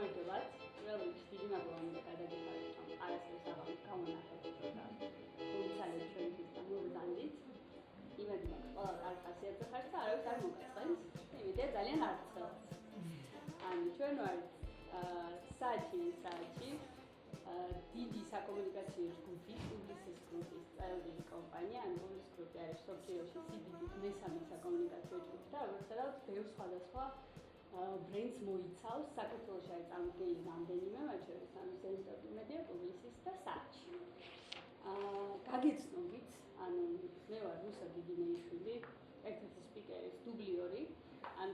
გამარჯობათ. Ყველგან დიდი მადლობა მინდა გადაგიხადოთ, რომ არასდროს აღარ გამონახეთ და გულწრფელი ჩვენთვის გამოვიდანდით. იმედი მაქვს, ყველა კარგ ხასიათზე ხართ და არავის არ მოგაწყენს. იმედია ძალიან არცხოვს. ჩვენ ვართ საჩი დიდი საკომუნიკაციო ჯგუფის, პუბლიცის ჯგუფის წევრი კომპანია, პუბლიცის ჯგუფი არის სოფლიოში სიდიდით მესამე საკომუნიკაციო ჯგუფი და როგორც ბევრ სხვადასხვა ბრენდს მოიცავს. საქართველოში არის წარმოდგენილი რამდენიმე, მათ შორის სენსორული მედია, პუბლიცის და საჩი. გაგეცნობით, მე ვარ რუსა გიგინეიშვილი, ერთ-ერთი სპიკერის დუბლიორი.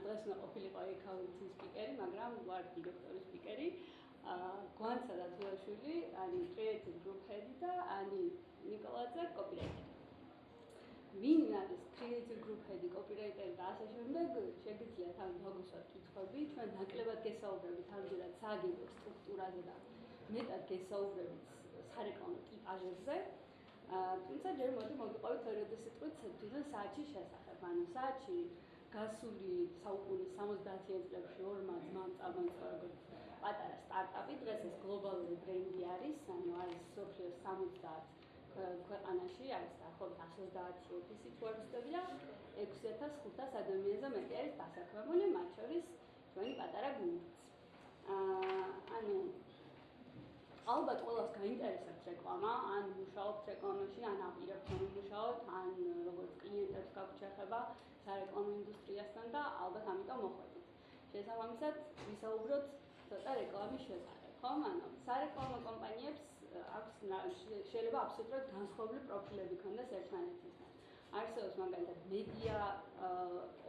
დღეს უნდა ყოფილიყო ეკაუნტის სპიკერი, მაგრამ ვარ დირექტორის სპიკერი. გვანცა დათულაშვილი, creative group head და ნიკოლაძე copywriter. ვინ არის creative group head, copywriter და ასე შემდეგ, შეგიძლიათ ამ მოგუსვათ კითხვები. ჩვენ ნაკლებად გესაუბრებით ამჯერად სააგენტო სტრუქტურაზე და მეტად გესაუბრებით სარეკლამო ტიპაჟებზე. თუმცა ჯერ მოგიყვებით ორი სიტყვით თვითონ საჩის შესახებ. საჩი გასული საუკუნის 70-იან წლებში ორმა ძმამ წამოიწყო როგორც პატარა სტარტაპი, დღეს ეს გლობალური ბრენდი არის, არის სოფლიოს 70 ქვეყანაში, არის დაახლოებით 130 ოფისი თუ არ ვცდები და 6500 ადამიანზე მეტი არის დასაქმებული, მათ შორის ჩვენი პატარა გუნდიც. ალბათ ყველას გაინტერესებს რეკლამა, ან მუშაობთ რეკლამაში, ან აპირებთ მუშაობთ, ან როგორც კლიენტებს გაქვთ შეხება სარეკლამო ინდუსტრიასთან და ალბათ ამიტომ მოხვედით. შესაბამისად, ვისაუბროთ ცოტა რეკლამის შესახებ, ხომ? სარეკლამო კომპანიებს აქვს შეიძლება აბსოლუტურად განსხვავებული პროფილები ქონდეს ერთმანეთისგან. არსებობს მაგალითად media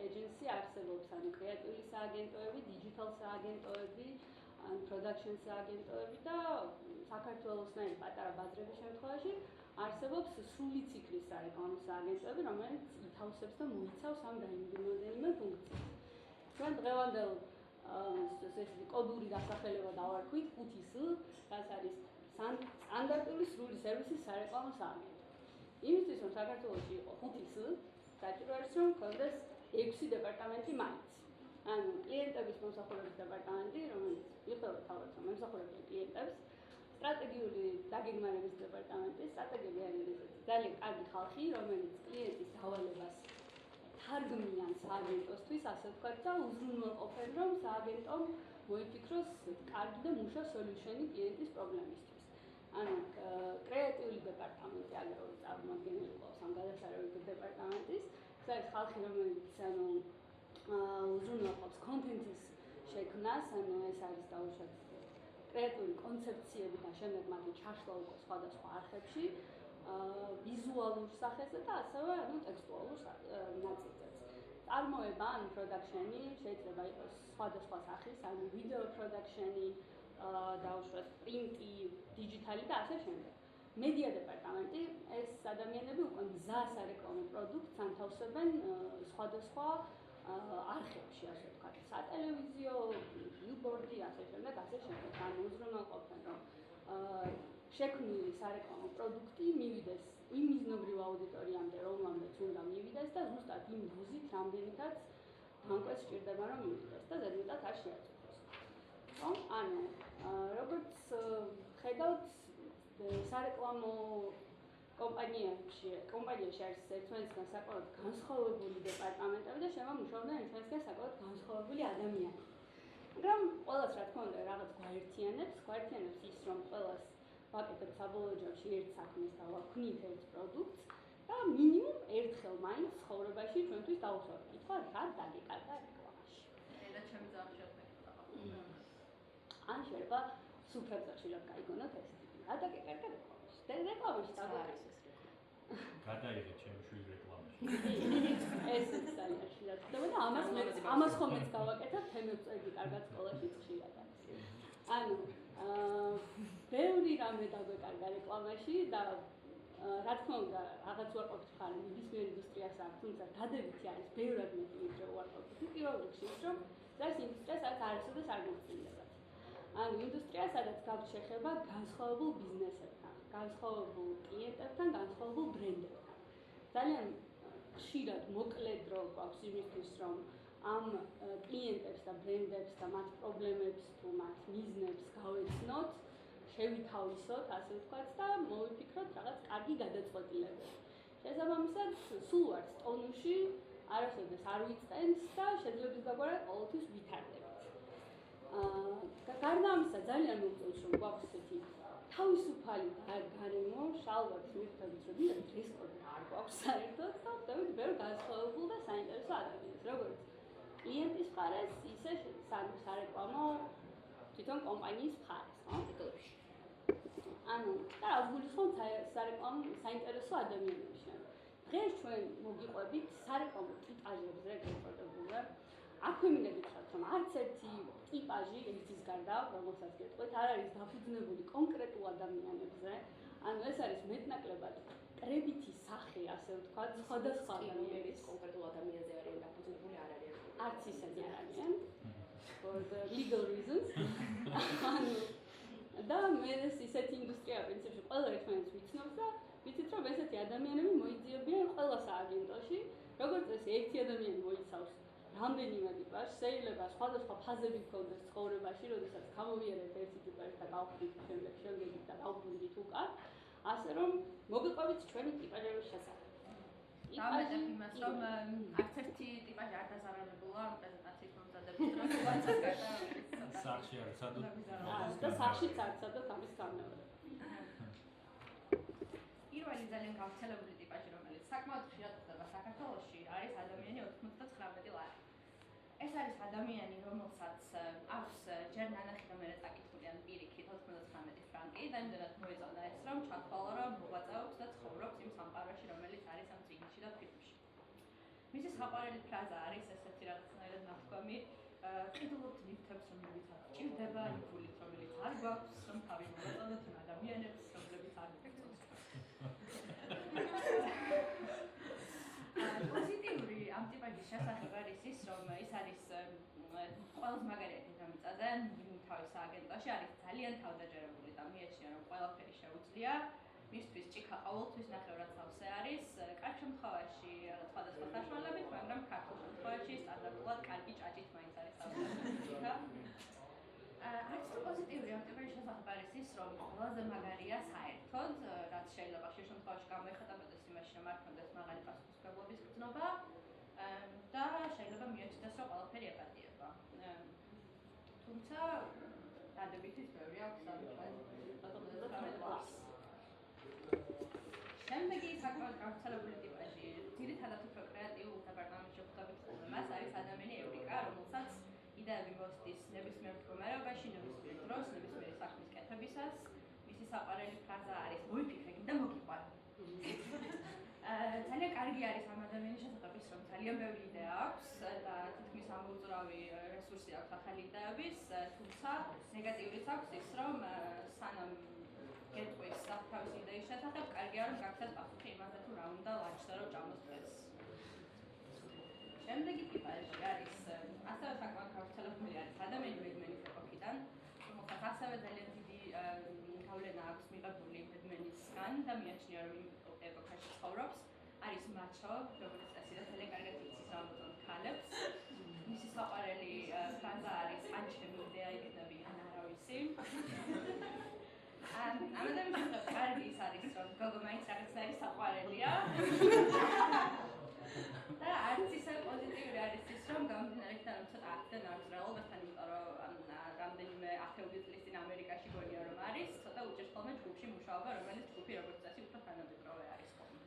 agency, არსებობს კრეატიული სააგენტოები, digital სააგენტოები, production სააგენტოები და საქართველოსნაირი პატარა ბაზრების შემთხვევაში არსებობს სრული ციკლის სარეკლამო სააგენტოები, რომელიც ითავსებს და მოიცავს ამ რამდენიმე ფუნქციას. ჩვენ დღევანდელ კოდური დასახელება დავარქვით 5S, რაც არის სტანდარტული სრული სერვისის სარეკლამო სააგენტო. იმისთვის რომ საქართველოში იყო 5S, საჭირო არის რომ გქონდეს 6 დეპარტამენტი მაინც. კლიენტების მომსახურების დეპარტამენტი, რომელიც იხდოდა თავად მომსახურებელ კლიენტებს, სტრატეგიული დაგეგმარების დეპარტამენტი, სტრატეგები არის ძალიან კარგი ხალხი, რომელიც კლიენტის დავალებას თარგმნიან სააგენტოსთვის, ასე ვთქვათ და უზრუნველყოფენ, რომ სააგენტომ მოიფიქროს კარგი და მუშა სოლიუშენი კლიენტის პრობლემისთვის. კრეატიული დეპარტამენტი აგრეთვე წარმოადგენელი ყავს ამ გადასარევი დეპარტამენტის, ეს არის ხალხი, რომელიც უზრუნველყოფს კონტენტის შექმნას, ეს არის დაუშვათ კრეატიული კონცეფციები და შემდეგ მათი ჩაშლა უკვე სხვადასხვა არხებში, ვიზუალურ სახეზე და ასევე ტექსტუალურ ნაწილზეც. წარმოება, პროდაქშენი შეიძლება იყოს სხვადასხვა სახის, ვიდეო პროდაქშენი, დაუშვათ პრინტი, დიჯიტალი და ასე შემდეგ. მედია დეპარტამენტი, ეს ადამიანები უკვე მზა სარეკლამო პროდუქტს ანთავსებენ სხვადასხვა არხებში, ასე ვთქვათ, სატელევიზიო, ბილბორდი, ასე შემდეგ, უზრუნველყოფენ, რომ შექმნილი სარეკლამო პროდუქტი მივიდეს იმ მიზნობრივ აუდიტორიამდე, რომელმაც უნდა მივიდეს და ზუსტად იმ დოზით, რამდენითაც ბანკოს სჭირდება, რომ მივიდეს და ზედმეტად არ შეაწუხოს. როგორც ხედავთ, სარეკლამო კომპანიაში არის ერთმანეთისგან საკმაოდ განსხვავებული დეპარტამენტები და შეიძლება მუშაობდნენ ერთმანეთისგან საკმაოდ განსხვავებული ადამიანები. მაგრამ ყველას რა თქმა უნდა რაღაც გვაერთიანებს ის, რომ ყველას ვაკეთებთ საბოლოო ჯამში ერთ საქმეს და ვაქმნით ერთ პროდუქტს და მინიმუმ ერთხელ მაინც ცხოვრებაში ჩვენთვის დავუშვათ კითხვა, რა დაგეკარგა რეკლამაში. და ჩემი ძაღლი მეკითხა. შეიძლება სუფრებზე ხშირად გაიგონოთ ეს ტიპი. რა დაგეკარგა რეკლამაში? რეკლამაში დაგეკარგა. გადაიღეთ ჩემი შვილი რეკლამაში. ეს ძალიან ხშირად ხდება და ამას ხომეც გავაკეთებ თემებზე კარგად სკოლაში ხშირად არის. ბევრი რამე დაგვეკარგა რეკლამაში და რა თქმა უნდა, რაღაც უარყოფით ხარ ნებისმიერ ინდუსტრიას აქვს, თუმცა დადებითი არის ბევრად მეტი ვიდრე უარყოფითი. პირველ რიგში ის, რომ ეს ინდუსტრია სადაც არასოდეს არ მოხსნილებათ. ინდუსტრია სადაც გაქვთ შეხება განსხვავებულ ბიზნესებთან, განსხვავებულ კლიენტებთან, განსხვავებულ ბრენდებთან. ძალიან ხშირად მოკლე დრო გვაქვს იმისთვის, რომ ამ კლიენტებს და ბრენდებს და მათ პრობლემებს თუ მათ მიზნებს გავეცნოთ, შევითავისოთ, ასე ვთქვათ და მოვიფიქროთ რაღაც კარგი გადაწყვეტილებები. შესაბამისად, სულ ვართ ტონუსში, არასოდეს არ ვიწყენს და შეძლებს გაგვარად ყოველთვის ვითარდებთ. გარდა ამისა, ძალიან მოგწონს რომ გვაქვს ესეთი თავისუფალი გარემო, შალვართ მივხვდებით რომ რესტორანი არ გვაქვს საერთოდ და ვხვდებით ბევრ განსხვავებულ და საინტერესო ადამიანს, როგორც კლიენტის მხარეს, ისე სარეკლამო თვითონ კომპანიის მხარეს, ხო? ციკლებში. ანუ და გულისხმობ სარეკლამო საინტერესო ადამიანებს. დღეს ჩვენ მოგიყვებით სარეკლამო ტიპაჟებზე გეწოდებულზე. აქვე მინდა გითხრათ, რომ არც ერთი ტიპაჟი ერთის გარდა, რომელსაც გეტყვით, არ არის დაფუძნებული კონკრეტულ ადამიანებზე. ანუ ეს არის მეტნაკლებად კრებითი სახე, ასე ვთქვათ, სხვადასხვა ადამიანის კონკრეტულ ადამიანზე არიან დაფუძნებული, არ არის. არც ისეთი არ არიან. For the legal reasons. და მე ეს ისეთი ინდუსტრია პრინციპში ყველა ერთმანეთს ვიცნობს და ვიცით რომ ესეთი ადამიანები მოიძიებიან ყველა სააგენტოში, როგორც ეს ერთი ადამიანი მოიცავს რამდენიმე ტიპაჟს, შეიძლება სხვადასხვა ფაზები გქონდეს ცხოვრებაში, როდესაც გამოვიარეთ ერთი ტიპაჟი და გავხდით შემდეგი და გავბრუნდით უკან, ასე რომ მოგიყვებით ჩვენი ტიპაჟების შესახებ. დავამატებ იმას, რომ არც ერთი ტიპაჟი არ დაზარალებულა პრეზენტაციის მომზადების დროს, ვაცას გარდა სახში არ ცადოთ. და სახშიც არ ცადოთ ამის გამნავრად. პირველი ძალიან გავრცელებული ტიპაჟი, რომელიც საკმაოდ ხშირად ხდება საქართველოში, არის ადამიანი 99 ლარი. ეს არის ადამიანი, რომელსაც აქვს ჯერ ნანახი და მერე წაკითხული ან პირიქით 99 ფრანკი და იმდენად მოეწონა ეს, რომ ჩათვალა, რომ მოღვაწეობს და ცხოვრობს იმ სამყაროში, რომელიც არის ამ წიგნში და ფილმში. მისი საყვარელი ფრაზა არის ესეთი რაღაცნაირად ნათქვამი, ყიდულობთ ლიფტებს, რომლებიც არ გჭირდება, ფულით, რომელიც არ გვაქვს, რომ თავი მოვაწოდოთ იმ ადამიანებს, რომლებიც არ გვეწოდეს. პოზიტიური ამ ტიპაჟის შესახებ არის ის, რომ ის არის ყველაზე მაგარი დედამიწაზე, თავის სააგენტოში არის ძალიან თავდაჯერებული და მიაჩნია, რომ ყველაფერი შეუძლია. მისთვის ჭიქა ყოველთვის ნახევრად სავსე არის, კარგ შემთხვევაში სხვადასხვა საშუალებით, მაგრამ ქართულ შემთხვევაში სტანდარტულად კარგი ჭაჭით მაინც არის სავსე ჭიქა. არც თუ პოზიტიური ამ ტიპაჟის შესახებ არის ის, რომ ყველაზე მაგარია საერთოდ, რაც შეიძლება ხშირ შემთხვევაში გამოიხატებოდეს იმაში, რომ არ ქონდეს მაღალი პასუხისმგებლობის გრძნობა და შეიძლება მიაჩნდეს, რომ ყველაფერი ეპატიება. თუმცა დადებითიც ბევრი აქვს შემდეგი საკმაოდ გავრცელებული ტიპაჟი, ძირითადად უფრო კრეატიულ დეპარტამენტში ვხვდებით ხოლმე, მას არის ადამიანი ევრიკა, რომელსაც იდეები მოსდის ნებისმიერ მდგომარეობაში, ნებისმიერ დროს, ნებისმიერი საქმის კეთებისას. მისი საყვარელი ფრაზა არის მოიფიქრე და მოგიყვარე. ძალიან კარგი არის ამ ადამიანის შესახებ ის, რომ ძალიან ბევრი იდეა აქვს და თითქმის ამოუწურავი რესურსი აქვს ახალი იდეების, თუმცა ნეგატიურიც აქვს ის, რომ სანამ გეტყვის თავის იდეის შესახებ, კარგია რომ გაქცევთ პასუხი იმაზე, თუ რა უნდა ლანჩზე რომ ჭამოს დღეს. შემდეგი ტიპაჟი არის ასევე საკმაოდ გავრცელებული არის ადამიანი მედმენის ეპოქიდან, რომელსაც ასევე ძალიან დიდი გავლენა აქვს მიღებული მედმენისგან და მიაჩნია, რომ იმ ეპოქაში ცხოვრობს. არის მაჩო, როგორც წესი და ძალიან კარგად იცის რამოდენ ქალებს. მისი საყვარელი ფრაზა არის ან ჩემი იდეა იქნები ან არავისი. ამ ადამიანის კარგი ის არის, რომ გოგო მაინც რაღაცნაირი საყვარელია. და არც ისე პოზიტიური არის ის, რომ გამომდინარე იქიდან, რომ ცოტა აქედან აქვს რეალობასთან, იმიტომ რომ რამდენიმე ათეული წლის წინ ამერიკაში გონია რომ არის, ცოტა უჭერს ხოლმე ჯგუფში მუშაობა, რომელიც ჯგუფი როგორც წესი უფრო თანამედროვე არის ხოლმე.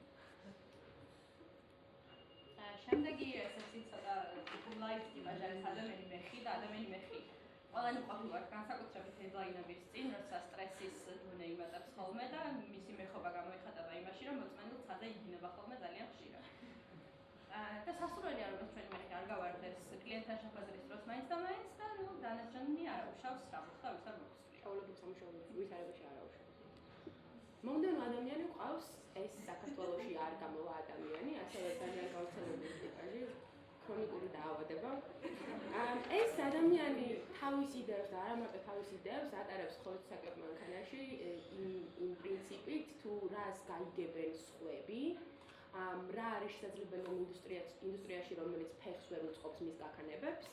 შემდეგი ესეთი ცოტა ლაით ტიპაჟი არის ადამიანი მეხი და ადამიანი მეხი ყველანი ყოფილვართ განსაკუთრებით დედლაინების წინ, როცა სტრესის დონე იმატებს ხოლმე და მისი მეხობა გამოიხატება იმაში, რომ მოწმენდილ ცაზე იგინება ხოლმე ძალიან ხშირად. და სასურველია, რომ ეს ჩვენი მეხი არ გავარდეს კლიენტთან შეხვედრის დროს მაინც და მაინც და ნუ დანარჩენი არ უშავს რა მოხდა, ვის არ მოხსნია. ყოველთვის სამშობლოში ვითარებაში არ უშავს. მომდევნო ადამიანი ყავს ეს საქართველოში არ გამოვა ადამიანი, ასევე ძალიან გავრცელებული ტიპაჟი, ქრონიკული დაავადება. ეს ადამიანი თავის იდეებს და არა მარტო თავის იდეებს ატარებს ხორცსაკებ მანქანაში იმ პრინციპით, თუ რას გაიგებენ სხვები, რა არის შესაძლებელი რომ ინდუსტრიაში რომელიც ფეხს ვერ უწყობს მის გაქანებებს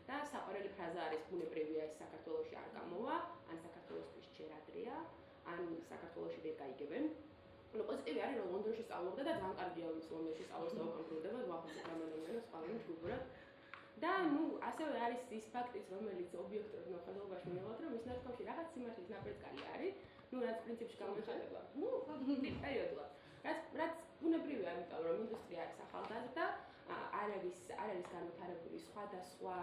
და საყვარელი ფრაზა არის ბუნებრივია ეს საქართველოში არ გამოვა, ან საქართველოსთვის ჯერ ადრეა, ან საქართველოში ვერ გაიგებენ. Ну, პოზიტივი არის რომ ლონდონში სწავლობდა და ძალიან კარგია ის ლონდონში სწავლის და უკამბრუნდება, ვახოცებ ამენომენოს ყველანი ჯგუფურად. და ну, ასევე არის ის ფაქტიც, რომელიც ობიექტურად მოხდობაში მივიღოთ, რომ ის ნაცნობში რაღაც სიმართლის ნაპრეწკალი არის, ну, რაც პრინციპში გამოიხატება. ну, პერიოდულად. რაც ბუნებრივია, იმიტომ რომ ინდუსტრია არის ახალგაზრდა, არ არის განვითარებული სხვადასხვა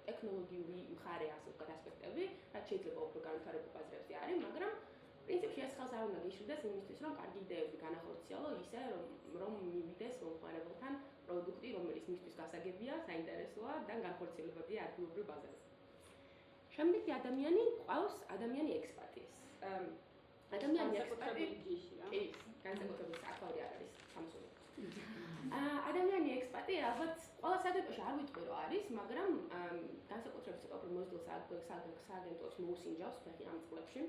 ტექნოლოგიური მხარე ასე ვთქვათ ასპექტები, რაც შეიძლება უფრო განვითარებულ ბაზრებზე არის, მაგრამ პრინციპში ეს ხელს არ უნდა გიშვიდეს იმისთვის, რომ კარგი იდეები განახორციელო ისე, რომ მივიდეს მომხმარებელთან პროდუქტი, რომელიც მისთვის გასაგებია, საინტერესოა და განხორციელებადია ადგილობრივ ბაზარზე. შემდეგი ადამიანი ყავს ადამიანი ექსპერტი. ადამიანი ექსპერტი კი, განსაკუთრებით საქმე არ არის სამსუნი. ადამიანი ექსპერტი ალბათ ყველა საერთაშორისო არ ვიტყვი რომ არის, მაგრამ განსაკუთრებით ცოტა უფრო მოზრდილ სააგენტოს მოუსინჯავს ფეხი ამ წლებში.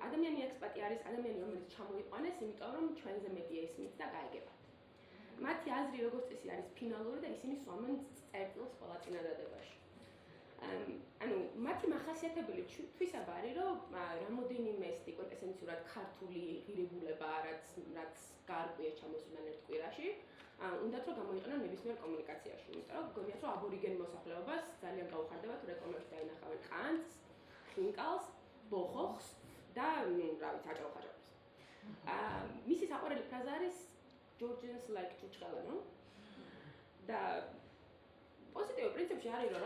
ადამიანი ექსპერტი არის ადამიანი, რომელიც ჩამოიყვანეს, იმიტომ რომ ჩვენზე მეტი ესმით და გაიგებათ. მათი აზრი როგორც წესი არის ფინალური და ისინი სვამენ წერტილს ყველა წინადადებაში. ანუ მათი მახასიათებელი თვისება არის, რომ რამოდენიმე კვინტესენციურად ქართული ღირებულება, რაც გარკვეა ჩამოსულან ერთ კვირაში, უნდათ რომ გამოიყენონ ნებისმიერ კომუნიკაციაში. იმიტომ რომ გონიათ რომ აბორიგენ მოსახლეობას ძალიან გაუხარდებათ რეკლამებში დაინახავენ ყანწს, ხინკალს, ბოხოხს და რა ვიცი, აჭარო-ხაჭაროს. მისი საყვარელი ფრაზა არის Georgians like ჭუჭყელანო. და პოზიტივი პრინციპში არის რომ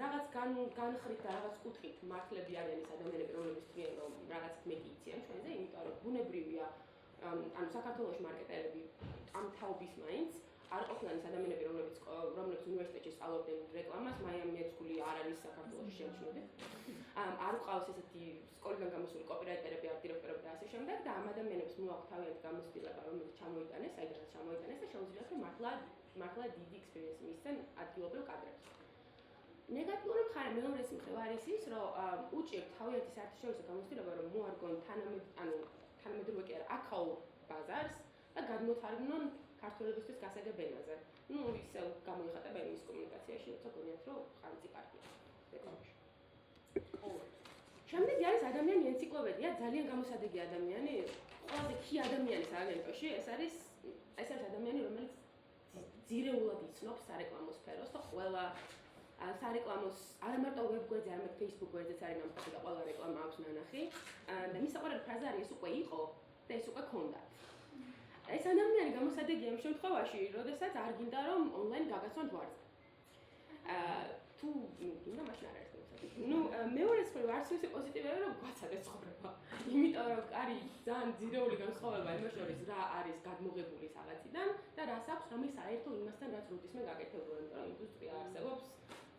რაღაც განხრით და რაღაც კუთხით მართლები არიან ეს ადამიანები, რომლებიც თვლიან რომ რაღაც მეტი იციან ჩვენზე, იმიტომ რომ ბუნებრივია, ანუ საქართველოს მარკეტერები ამ თაობის მაინც არ ყოფილან ის ადამიანები, რომლებიც უნივერსიტეტში სწავლობდნენ რეკლამას, მაიამი ეცკული არ არის საქართველოში შემჩნევდი. არ ყავს ესეთი სკოლიდან გამოსული კოპირაიტერები, ართ დირექტორები და ასე შემდეგ და ამ ადამიანებს მოაქვთ თავიანთი გამოცდილება, რომელიც ჩამოიტანეს, საიდანაც ჩამოიტანეს და შეუძლიათ რომ მართლა დიდი ექსპერიენსი მისცენ ადგილობრივ კადრებს. ნეგატიური მხარე მეორეს მხრივ არის ის, რომ უჭირთ თავიანთი საერთაშორისო გამოცდილება, რომ მოარგონ თანამედროვე კი არა, აქაურ ბაზარს და გადმოთარგმნონ ქართველებისთვის გასაგებ ენაზე. ну, ისე გამოიხატება იმის კომუნიკაციაში, როცა გონიათ, რომ ხანძი კარგია რეკლამაში. შემდეგი არის ადამიანი ენციკლოპედია, ძალიან გამოსადეგი ადამიანი, ყველაზე ხი ადამიანი სააგენტოში, ეს არის ადამიანი, რომელიც ძირეულად იცნობს სარეკლამო სფეროს და ყველა სარეკლამოს არა მარტო ვებგვერდზე, არამედ Facebook გვერდზეც არის ნამყოფი და ყველა რეკლამა აქვს ნანახი. და მის საყვარელი ფრაზა არის ეს უკვე იყო და ეს უკვე ქონდა. ეს ადამიანი გამოსადეგია იმ შემთხვევაში, როდესაც არ გინდა რომ ონლაინ გაგაცნოთ ვარზე. თუ გინდა მაშინ არ არის გამოსადეგი. ну, მეორე მხრივ არც ისე პოზიტივია რომ გვაცადეთ ცხოვრება. იმიტომ რომ არის ძალიან ძირეული განსხვავება იმ შორის რა არის გადმოღებული რაღაციდან და რას აქვს რამე საერთო იმასთან რაც როდისმე გაკეთებულა, იმიტომ რომ ინდუსტრია არსებობს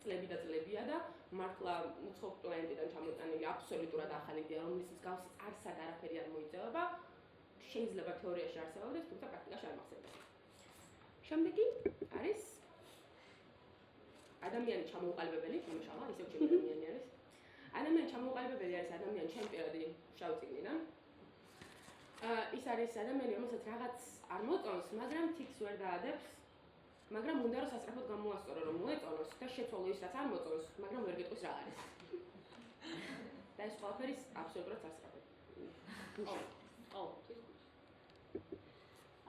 წლები და წლებია და მართლა უცხო კლიენტიდან ჩამოტანილი აბსოლუტურად ახალი იდეა, რომლის მსგავსი არსად არაფერი არ მოიძებება, შეიძლება თეორიაში არსებობდეს, თუმცა პრაქტიკაში არ მახსენდება. შემდეგი არის ადამიანი ჩამოუყალიბებელი, შემოშალა, ისევ ჩემი ადამიანი არის. ადამიანი ჩამოუყალიბებელი არის ადამიანი ჩემი პირადი შავ წიგნიდან. ის არის ადამიანი, რომელსაც რაღაც არ მოწონს, მაგრამ თითს ვერ დაადებს, მაგრამ უნდა რომ სასწრაფოდ გამოასწორო, რომ მოეწონოს და შეცვალო ის, რაც არ მოწონს, მაგრამ ვერ გეტყვის რა არის. და ეს ყველაფერი აბსოლუტურად სასწრაფოდ.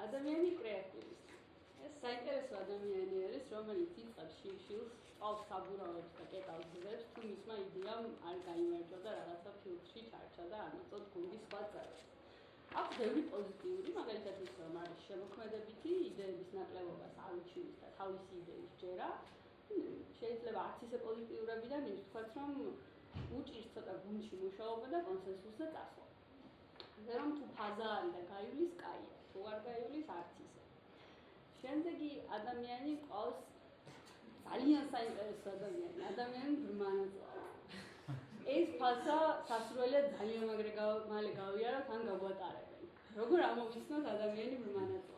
ადამიანი კრეატივისტი. ეს საინტერესო ადამიანი არის, რომელიც იწყებს შილს, წავს საბურავებს და კეტავს გზებს, თუ მისმა იდეამ არ გაიმარჯვა და რაღაცა ფილტრში ჩარჩა და არ მოწონს გუნდის სხვა წევრებს. აქვს ბევრი პოზიტიური, მაგალითად ის რომ არის შემოქმედებითი, იდეების ნაკლებობას არ უჩივის და თავისი იდეის ჯერა. შეიძლება არც ისე პოზიტიურებიდან ის ვთქვათ, რომ უჭირს ცოტა გუნდში მუშაობა და კონსენსუსზე წასვლა. ასე რომ თუ ფაზა არის და გაივლის, კაია, თუ არ გაივლის, არც ისე. შემდეგი ადამიანი ყავს ძალიან საინტერესო ადამიანი ბრმანაძე. ეს ფაზა სასურველია ძალიან მალე გავიაროთ ან გაგვატარებენ. როგორ ამოვიცნოთ ადამიანი ბრმანაძე?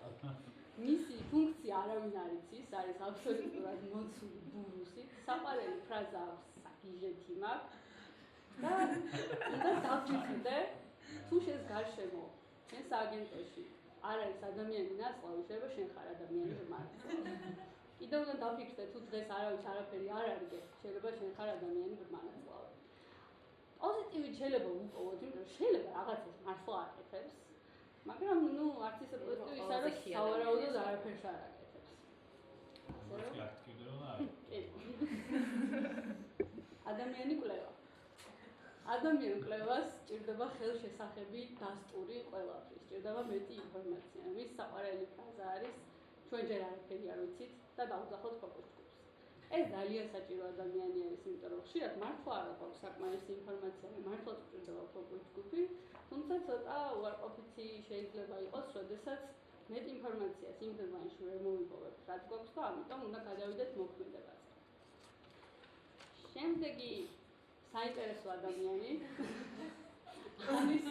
მისი ფუნქცია არავინ არ იცის, არის აბსოლუტურად მოცული ბურუსით. საყვარელი ფრაზა აქვს საგიჟეთი მაქვს და უნდა დავფიქრდე თუ შენს გარშემო, შენ სააგენტოში არ არის ადამიანი ნაწლავი, შეიძლება შენ ხარ ადამიანი ბრმანაწლავი. კიდევ უნდა დაფიქრდე, თუ დღეს არავის არაფერი არ არის, შეიძლება შენ ხარ ადამიანი ბრმანაწლავი. პოზიტივით შეიძლება უყოვოთ, იმიტომ რომ შეიძლება რაღაცას მართლა აკეთებს, მაგრამ ნუ არც ისე პოზიტივი ის არის, სავარაუდოდ არაფერს არ აკეთებს. ეს აქტივდება და არის. ადამიანი კვლევა. ადამიან კვლევას სჭირდება ხელშესახები დასტური ყველაფრის, სჭირდება მეტი ინფორმაცია. მის საყვარელი ფრაზა არის ჩვენ ჯერ არაფერი არ ვიცით და დავუძახოთ ფოკუს ჯგუფს. ეს ძალიან საჭირო ადამიანი არის, იმიტომ რომ ხშირად მართლა არ აქვს საკმარისი ინფორმაცია და მართლა სჭირდება ფოკუს ჯგუფი, თუმცა ცოტა უარყოფითი შეიძლება იყოს, როდესაც მეტ ინფორმაციას იმ დონეში ვერ მოვიპოვებთ, რაც გვაქვს და ამიტომ უნდა გადავიდეთ მოქმედებაზე. შემდეგი საინტერესო ადამიანი არის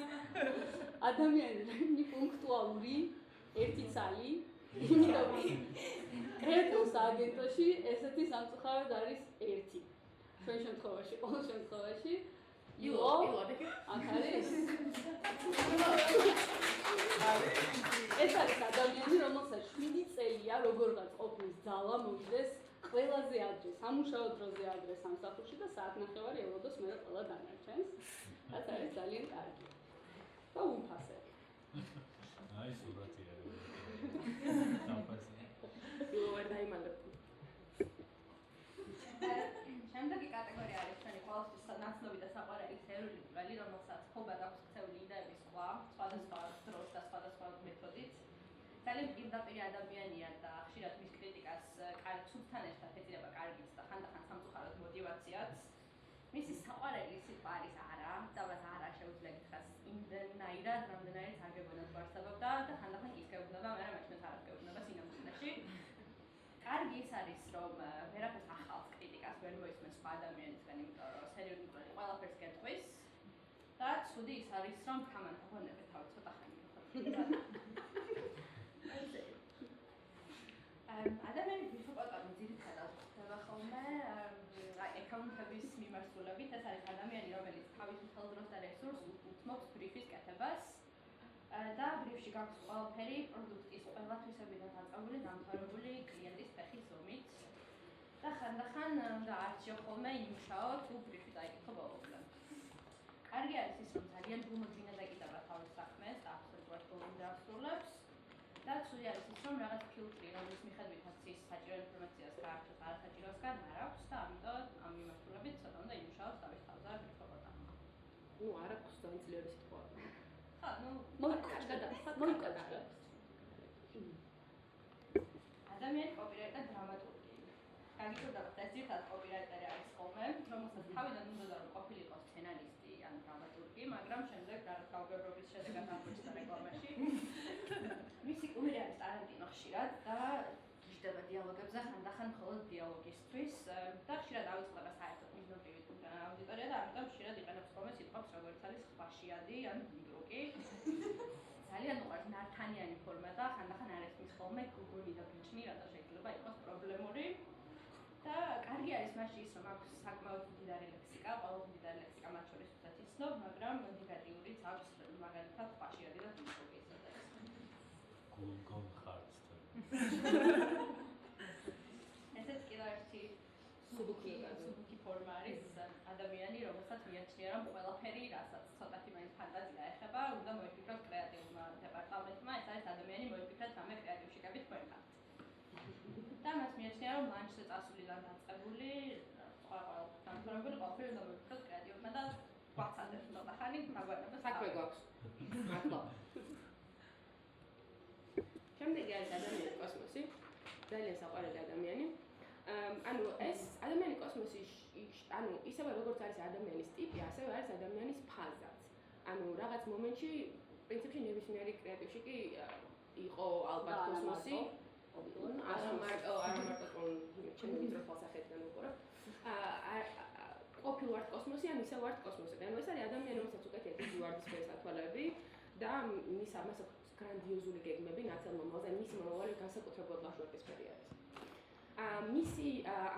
ადამიანი პუნქტუალური, ერთი ცალი, იმიტომ კრეტულ სააგენტოში ესეთი სამწუხაროდ არის ერთი. ჩვენ შემთხვევაში, ყოველ შემთხვევაში ილო აქ არის. ეს არის ადამიანი, რომელსაც 7 წელია როგორღაც ყოფნის ძალა მოიდეს ყველაზე ადრე, სამუშაო დროზე ადრე სამსახურში და საათნახევარი ელოდოს მე ყველა დანარჩენს. რაც არის ძალიან კარგი. და უფასე. აი სურათი არის. ვარ დაიმალებ. შემდეგი კატეგორია არის ჩვენი ყოველთვის ნაცნობი და საყვარელი სერვერი ბრალი, რომელსაც ხობად აქვს ქცეული იდეების სხვა, სხვადასხვა დროს და სხვადასხვა მეთოდით. ძალიან პირდაპირი ადამიანია და ხშირად მის კრიტიკას სულთან ერთად ეწირება კარგიც და ხანდახან სამწუხაროდ მოტივაციაც. მისი საყვარელი სიტყვა არის არა, დავას არა შეუძლია გითხრას იმდენაირად, რამდენაირად არ გეგონათ ვარსებობდა და ხანდახან ის გეუბნება, მაგრამ მაინც არ გეუბნება სინამდვილეში. კარგი ის არის, რომ ვერაფერს ახალს კრიტიკას ვერ მოისმენს სხვა ადამიანისგან, იმიტომ რომ სერიული მკვლელი ყველაფერს გეტყვის და ცუდი ის არის, რომ თამან გონები თავი ცოტა ხანი გიხოთ. ადამიანი ვიფოკუსირდება ძირითადად ხდება ხოლმე აკაუნტების მიმართულებით. ეს არის ადამიანი, რომელიც თავის მთელ დროს და რესურსს უთმობს ბრიფის კეთებას და ბრიფში გაქვს ყველაფერი პროდუქტის ყველა თვისებიდან დაწყებული, დამთავრებული კლიენტის ფეხის ზომით და ხანდახან უნდა არჩიო ხოლმე იმუშაო თუ ბრიფი დაიკითხო ბოლომდე. კარგი არის ის, რომ ძალიან გულმოძინად ეკიდება თავის საქმეს და აბსოლუტურად ბოლომდე ასრულებს. და ცუდი არის ის, რომ რაღაც ფილტრი, რომლის მიხედვითაც ის საჭირო ინფორმაციას გაარჩევს არასაჭიროსგან არ აქვს და ამიტომ ამ მიმართულებით ცოტა უნდა იმუშაოს თავის თავზე ბრიფობოდა. ნუ არ აქვს ძალიან ძლიერი სიტყვა. ხა, ნუ მოიკაჭდა. ადამიანი კოპირაიტერ დრამატურგი. გაგიკვირდა, ეს ძირითადად კოპირაიტერი არის ხოლმე, რომელსაც თავიდან უნდა რომ ყოფილიყო სცენარისტი ან დრამატურგი, მაგრამ შემდეგ რაღაც გაუგებრობის შედეგად აღმოჩნდა რეკლამაში. მისი კუმირი არის ტარანტინო ხშირად და გიждდება დიალოგებზე, ხანდახან მხოლოდ დიალოგისთვის და ხშირად ავიწყდება საერთოდ მიზნობრივი აუდიტორია და ამიტომ ხშირად იყენებს ხოლმე სიტყვებს როგორც არის ხვაშიადი ან მიდრუკი. ძალიან უყვარს ნართანიანი ფორმა და ხანდახან არ ესმის ხოლმე გუგული და ბიჭნი, რათა შეიძლება იყოს პრობლემური. და კარგი არის მაშინ ის, რომ აქვს საკმაოდ მდიდარი ლექსიკა, ყველა მდიდარი ლექსიკა მათ შორის უცად იცნობ, მაგრამ ნეგატიურიც აქვს მაგალითად ხვაშიადი და მიდრუკი ისედაც. გულ ხარც. ესეც კიდევ ერთი სუბუქი ფორმა არის ადამიანი, რომელსაც მიაჩნია, რომ ყველაფერი, რასაც ცოტათი მაინც ფანტაზია ეხება, უნდა მოიფიქროს კრეატიულმა დეპარტამენტმა. ეს არის ადამიანი, მოიფიქროთ რამე კრეატივში გაბით თქვენ ხართ. და მას მიაჩნია, რომ ლანჩზე წასვლიდან დაწყებული, ყველა დამთავრებული ყოფილი უნდა მოიფიქროს კრეატიულმა და გვაცადეთ ცოტა ხანი, მაგვარდება საქმე გვაქვს. მართლა. შემდეგი არის ადამიანი კოსმოსი. ძალიან საყვარელი ადამიანი. ანუ ეს ადამიანი კოსმოსი, ანუ ისევე როგორც არის ადამიანის ტიპი, ასევე არის ადამიანის ფაზაც. ანუ რაღაც მომენტში პრინციპში ნებისმიერი კრეატივში კი იყო ალბათ კოსმოსი. არა მარტო ჩემი მიკროფონს ახედან უყურებ. ყოფილ ვართ კოსმოსი, ან ისე ვართ კოსმოსი. ანუ ეს არის ადამიანი, რომელსაც უკეთია დიდი ვარდისფერი სათვალეები და მის ამას გრანდიოზული გეგმები ნაცალ-მომავალზე, მისი მომავალი განსაკუთრებულად ლაშვარდისფერი არის. მისი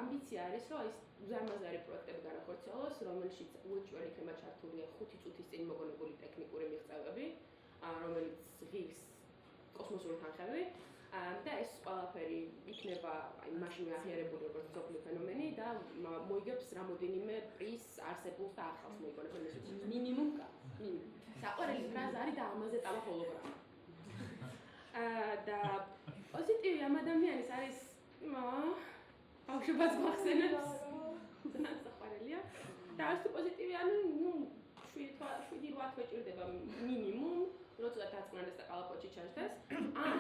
ამბიცია არის, რომ ის უზარმაზარი პროექტები განახორციელოს, რომელშიც უეჭველი იქნება ჩართულია 5 წუთის წინ მოგონებული ტექნიკური მიღწევები, რომელიც ღირს კოსმოსური თანხები და ეს ყველაფერი იქნება აი მაშინ აღიარებული როგორც მსოფლიო ფენომენი და მოიგებს რამოდენიმე პრიზს არსებულს და ახალს მოიგონებენ ეს მინიმუმ საყვარელი ფრაზა არის და ამაზე წავა ჰოლოგრამა. და პოზიტივი ამ ადამიანის არის ბავშვობას გვახსენებს. ძალიან საყვარელია. და არც თუ პოზიტივი ანუ 7-8 ვეჭირდება მინიმუმ, როცა დაწნარდეს და კალაპოტში ჩაჯდეს. ან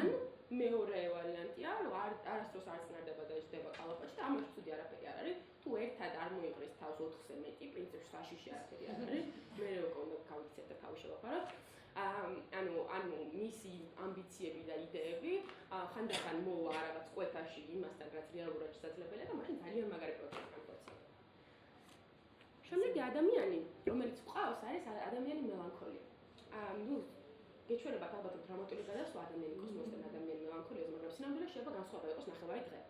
მეორე ვარიანტია, რომ არასდროს არ წნარდება და იჯდება კალაპოტში და ამაში ცუდი არაფერი არ არის. თუ ერთად არ მოიყრის თავს 4-ზე მეტი, პრინციპში საშიში არაფერი არ არის. მე როგორ უნდა გავიქცეთ და თავი შევაფაროთ. ანუ მისი ამბიციები და იდეები ხანდახან მოვა რაღაც კვეთაში იმასთან, რაც რეალურად შესაძლებელია და მაშინ ძალიან მაგარი პროცესი განხორციელდება. შემდეგი ადამიანი, რომელიც ყავს, არის ადამიანი მელანქოლია. გეჩვენებათ ალბათ დრამატული გადასვლა ადამიანი კოსმოსთან ადამიანი მელანქოლიაზე, მაგრამ სინამდვილეში შეიძლება განსხვავება იყოს ნახევარი დღე.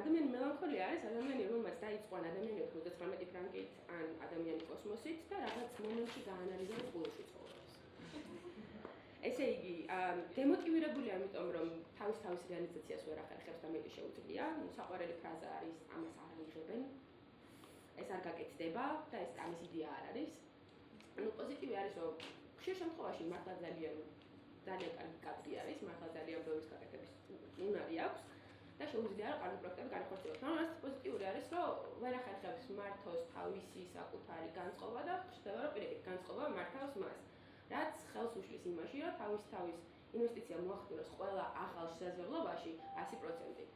ადამიანი მელანქოლია არის ადამიანი, რომელმაც დაიწყო ადამიანი 19 ფრანგით ან ადამიანი კოსმოსით და რაღაც მომენტში გაანალიზებს ყოველში ცხოვრებას. ესე იგი, დემოტივირებული ამიტომ, რომ თავის რეალიზაციას ვერ ახერხებს და მეტი შეუძლია, საყვარელი ფრაზა არის ამას არ აღიღებენ. ეს არ გაკეთდება და ეს ამის იდეა არ არის. პოზიტივი არის, რომ ხშირ შემთხვევაში მართლა ძალიან კარგი კადრი არის, მართლა ძალიან ბევრი გაკეთების უნარი აქვს და შეუძლია რომ კარგი პროექტები განხორციელოს. მაგრამ ეს პოზიტიური არის, რომ ვერ ახერხებს მართოს თავისი საკუთარი განწყობა და ხდება რომ პირიქით განწყობა მართავს მას. რაც ხელს უშლის იმაში, რომ თავის ინვესტიცია მოახდინოს ყველა ახალ შესაძლებლობაში 100%.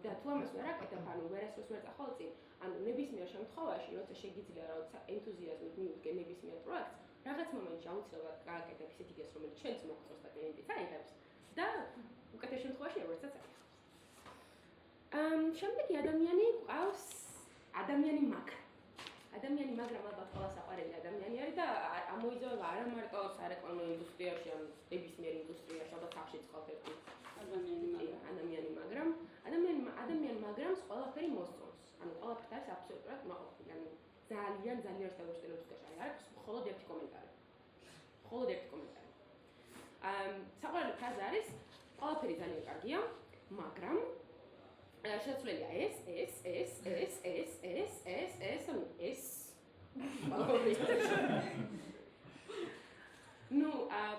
და თუ ამას ვერ აკეთებ, ანუ ვერასდროს ვერ წახვალ წინ, ანუ ნებისმიერ შემთხვევაში, როცა შეგიძლია როცა ენთუზიაზმით მიუდგე ნებისმიერ პროექტს, რაღაც მომენტში აუცილებლად გააკეთებ ისეთ იდეას, რომელიც ჩვენც მოგწონს და კლიენტიც აიღებს და უკეთეს შემთხვევაში ევროსაც აიღებს. შემდეგი ადამიანი ყავს ადამიანი მაგრამ ალბათ ყველა საყვარელი ადამიანი არის და ამოიძავება არა მარტო სარეკლამო ინდუსტრიაში, ან ნებისმიერ ინდუსტრიაში, ალბათ სახშიც ყავს ერთი ადამიანი მაგრამ ყველაფერი მოსწონს. ანუ ყველაფერი არის აბსოლუტურად მაყოფილი. ანუ ძალიან შევეშტილებს გაშალი არის მხოლოდ ერთი კომენტარი. საყვარელი ფრაზა არის ყველაფერი ძალიან კარგია, მაგრამ შესაძლებელია ეს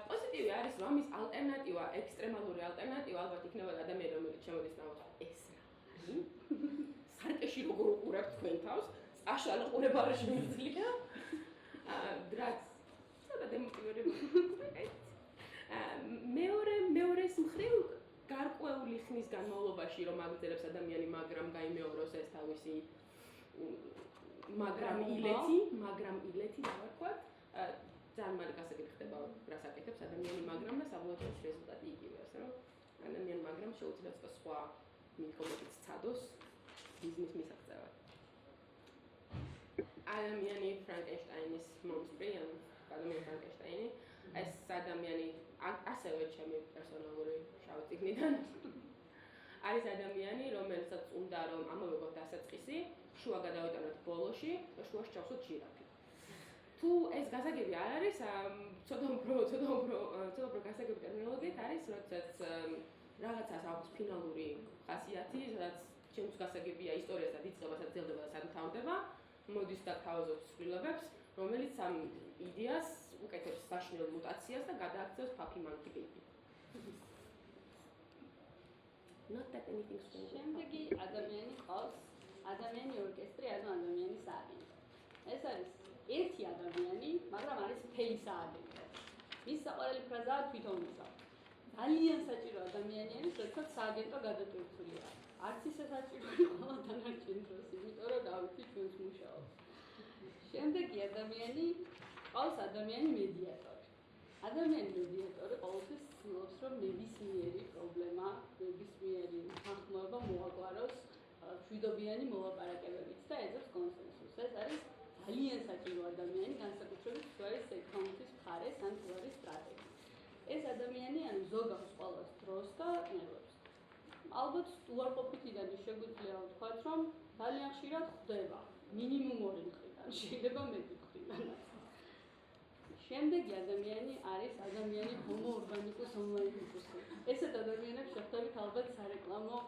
პოზიტივი არის, რომ ამის ალტერნატივა, ექსტრემალური ალტერნატივა ალბათ იქნება ადამიანი, რომელიც შემოდის და ამბობს ეს რა არის? სარკეში როგორ უყურებთ თქვენ თავს? წაშალ ყურება არ შემიძლია? რაც ცოტა დემოტივირებული. მეორეს მხრივ გარკვეული ხნის განმავლობაში რომ აგრძელებს ადამიანი, მაგრამ გაიმეოროს ეს თავისი მაგრამ ილეთი დავარქვათ, ძალიან მალე გასაგები ხდება, რას აკეთებს ადამიანი მაგრამ და საბოლოოდ რეზულტატი იგივე, ასე რომ ადამიანი მაგრამ შეუძლებს და სხვა მიდგომებით ცადოს ბიზნეს მისაღწევად. ადამიანი ფრანკენშტაინის მომსწრე, ადამიანი ფრანკენშტაინი, ეს ადამიანი ასევე ჩემი პერსონალური შავი წიგნიდან არის ადამიანი, რომელსაც უნდა რომ ამოვიღოთ დასაწყისი, შუა გადავიტანოთ ბოლოში და შუაში ჩავსვათ ჟირაფი. თუ ეს გასაგები არ არის, ცოტა უფრო გასაგები ტერმინოლოგიით არის, როდესაც რაღაცას აქვს ფინალური ხასიათი, სადაც ჩემთვის გასაგებია ისტორიასაც იწყებასაც ძელდება და სად მთავრდება, მოდის და გთავაზობთ ცვლილებებს, რომელიც ამ იდეას უკეთებს საშინელ მუტაციას და გადააქცევს puppy monkey baby. Not that anything strange. შემდეგი ადამიანი ყავს, ადამიანი ორკესტრი, ადამიანი სააგენტო. ეს არის ერთი ადამიანი, მაგრამ არის მთელი სააგენტო. მის საყვარელი ფრაზაა თვითონისა. ძალიან საჭირო ადამიანი არის, როდესაც სააგენტო გადატვირთულია. არც ისე საჭიროა ყველა დანარჩენ დროს, იმიტომ რომ დავიცი ჩვენს მუშაობს. შემდეგი ადამიანი ყავს ადამიანი მედიატორი. ადამიანი მედიატორი ყოველთვის ცდილობს, რომ ნებისმიერი პრობლემა, ნებისმიერი თანხმობა მოაგვაროს მშვიდობიანი მოლაპარაკებებით და ეძებს კონსენსუსს. ეს არის ძალიან საჭირო ადამიანი, განსაკუთრებით თუ არის ეკონომიკის მხარეს ან თუ არის სტრატეგი. ეს ადამიანი ანუ ზოგავს ყოველს დროს და ნერვებს. ალბათ უარყოფითიდან შეგვიძლია ვთქვათ, რომ ძალიან ხშირად ხდება მინიმუმ 2 მხრიდან, შეიძლება მეტი მხრიდანაც. შემდეგი ადამიანი არის ადამიანი homo urbanicus homoenicus. ესეთ ადამიანებს შეხვდებით ალბათ სარეკლამო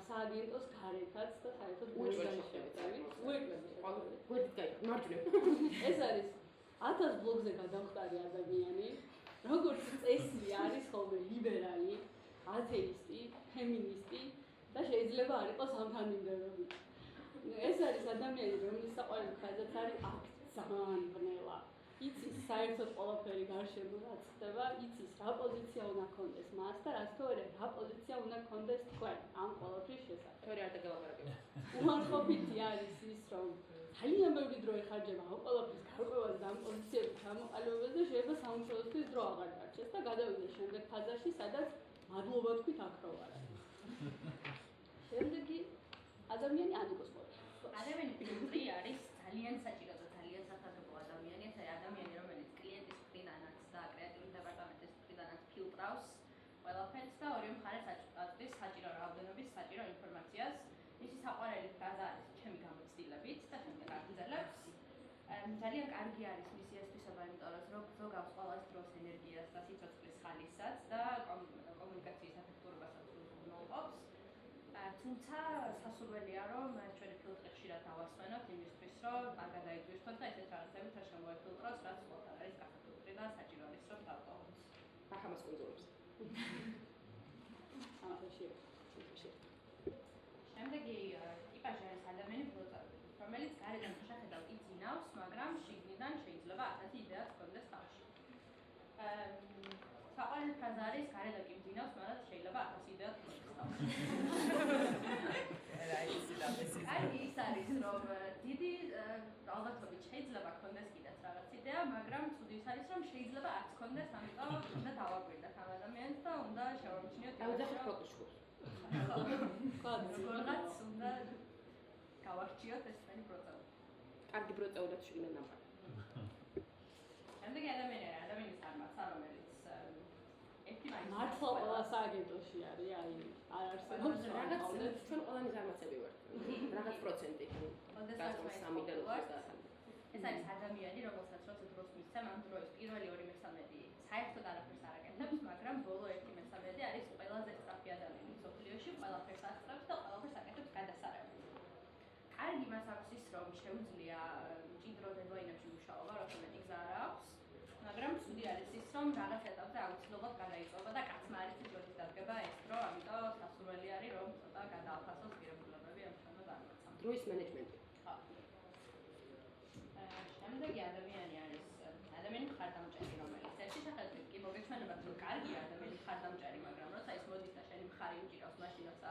სააგენტოს გარეთაც და საერთოდ ეს არის 1000 ბლოგზე გადამხდარი ადამიანი, როგორც წესი არის ხოლმე ლიბერალი, ათეისტი, ფემინისტი და შეიძლება არ იყოს ამთანმიმდევრობით. ეს არის ადამიანი, რომლის საყვარელი ხაზაც არის აქ ძალიან ბნელა. იცის საერთოდ ყველაფერი გარშემო რაც ხდება, იცის რა პოზიცია უნდა გქონდეს მას და რაც თუ არა რა პოზიცია უნდა გქონდეს თქვენ ამ ყველაფრის შესახებ. თორე არ დაგელაპარაკებ. უარყოფითი არის ის, რომ ძალიან ბევრი დრო ეხარჯება ამ ყველაფრის გარკვევაზე და ამ პოზიციების გამოყალიბებაზე, შეიძლება სამუშაოსთვის დრო აღარ დარჩეს და გადავიდეთ შემდეგ ფაზაში, სადაც მადლობა თქვით აქ რო ვარ. შემდეგი ადამიანი ანიკოს მოდი. ადამიანი ფილტრი არის ძალიან საჭირო და ძალიან სასარგებლო ადამიანი. ეს არის ადამიანი, რომელიც კლიენტის მხრიდანაც და კრეატიული დეპარტამენტის მხრიდანაც ფილტრავს ყველაფერს და ორივე მხარეს აწვდის საჭირო რაოდენობის საჭირო ინფორმაციას. მისი საყვარელი ფრაზა არის ჩემი გამოცდილებით და შემდეგ აგრძელებს. ძალიან კარგი არის მისი ესპისობა, იმიტომ რომ ზოგავს ყველას დროს ენერგიას და სიცოცხლის ხალისსაც და კომუნიკაციის ეფექტურობასაც უზრუნველყოფს. თუმცა სასურველია, რომ ჩვენი ფილტრი ხშირად დავასვენოთ იმისთვის, რომ კარგად დაიტვირთოთ და ესეთ რაღაცებით არ შემოეფილტროს, რაც ყოველდღე არის კაფეფილტრი და საჭირო არის, რომ დავტოვოთ. ახამას კონძულებს. შემდეგი ტიპაჟი არის ადამიანი ფილტრი, რომელიც გარედან შეხედავთ იწინავს, მაგრამ შიგნიდან შეიძლება ასეთი იდეაც ჰქონდეს თავში. საყვარელი ფრაზა არის გარედან კი მძინავს, მაგრამ შეიძლება ასეთი იდეაც ჰქონდეს თავში. კარგი ის არის, რომ დიდი ალბათობით შეიძლება ჰქონდეს კიდეც რაღაც იდეა, მაგრამ ცუდი ის არის, რომ შეიძლება არც ჰქონდეს, ამიტომ უნდა დავაკვირდეთ ამ ადამიანს და უნდა შევამჩნიოთ. დავიძახოთ ფოტოშოპს. როგორღაც უნდა გავარჩიოთ ეს ჩვენი პროცესი. კარგი პროცედურაც შეგინდა ნამბარ. შემდეგი ადამიანი არის ადამიანის წარმართა, რომელიც ერთი მართლა ყველა სააგენტოში არის, აი არ არსებობს რაღაც ჩვენ ყველანი ზარმაცები ვართ. რაღაც პროცენტი. ეს არის ადამიანი, რომელსაც როცა დროს მისცემ, ამ დროის პირველი 2/3 საერთოდ არაფერს არ აკეთებს, მაგრამ ბოლო 1/3 არის ყველაზე სწრაფი ადამიანი მსოფლიოში, ყველაფერს ასწრებს და ყველაფერს აკეთებს გადასარევად. კარგი მას აქვს ის, რომ შეუძლია მჭიდრო დედლაინებში მუშაობა, როცა მეტი გზა არ აქვს, მაგრამ ცუდი არის ის, რომ რაღაც ეტაპზე აუცილებლად გადაიწובה და კაცმა არის ძილოთი დადგება ეს დრო, ამიტომ სასურველი არის, რომ ცოტა გადააფასოს პირობებები ამ შემო დაამტკიცოს. დროის მენეჯმენტი. შემდეგი ადამიანი არის ადამიანი მხარდამჭერი, რომელიც ერთი სახელით კი მოგეჩვენებათ, რომ კარგია ადამიანი მხარდამჭერი, მაგრამ როცა ის მოდის და შენი მხარი უჭირავს მაშინაც და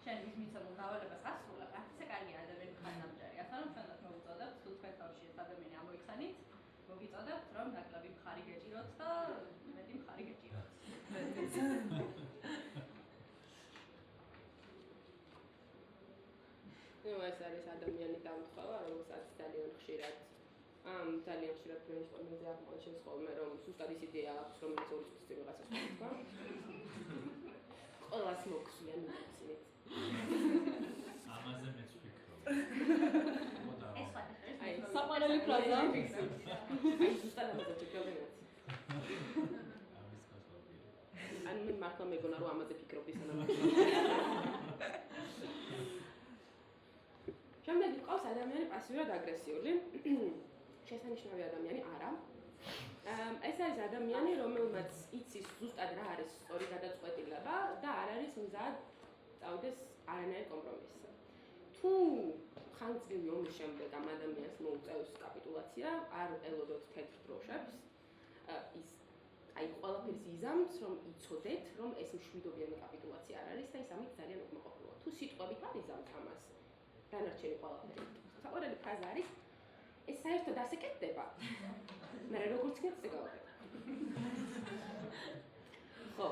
შენ მის მიცემულ დავალებას ასრულებ, აქ ისე კარგია ადამიანი მხარდამჭერი. ასე რომ ჩვენაც მოგუწოდებთ, თუ თქვენ თავში ეს ადამიანი ამოიხსენით, მოგიწოდებთ, რომ ნაკლები მხარი გეჭიროთ და მეტი მხარი გეჭიროთ. ეს არის ადამიანი დამთხოვა, რომელსაც ძალიან ხშირად ბრეინსტორმინგზე აღმოაჩენს ხოლმე, რომ ზუსტად ის იდეა აქვს, რომელიც 2 წუთი ვიღაცას თქვა. ყველას მოგვსვლია მიცინით. ამაზე მეც ვფიქრობ. ეს ხარ აი საყვარელი ფრაზა. აი ზუსტად ამაზე ვფიქრობ. ამის გასაგებია. ან მე მართლა მეგონა რომ ამაზე ფიქრობ ისანამ. შემდეგი ყავს ადამიანი პასიურად აგრესიული. შესანიშნავი ადამიანი არა. ეს არის ადამიანი, რომელმაც იცის ზუსტად რა არის სწორი გადაწყვეტილება და არ არის მზად წავიდეს არანაირ კომპრომისზე. თუ ხანგრძლივი ომის შემდეგ ამ ადამიანს მოუწევს კაპიტულაცია, არ ელოდოთ თეთრ დროშებს. ის აი ყველაფერს იზამს, რომ იცოდეთ, რომ ეს მშვიდობიანი კაპიტულაცია არ არის და ის ამით ძალიან უკმაყოფილოა. თუ სიტყვებით არ იზამს ამას, დანარჩენი ყველაფერი. საყვარელი ფრაზა არის ეს საერთოდ ასე კეთდება. მე როგორც კეთს გავაკეთე. ხო,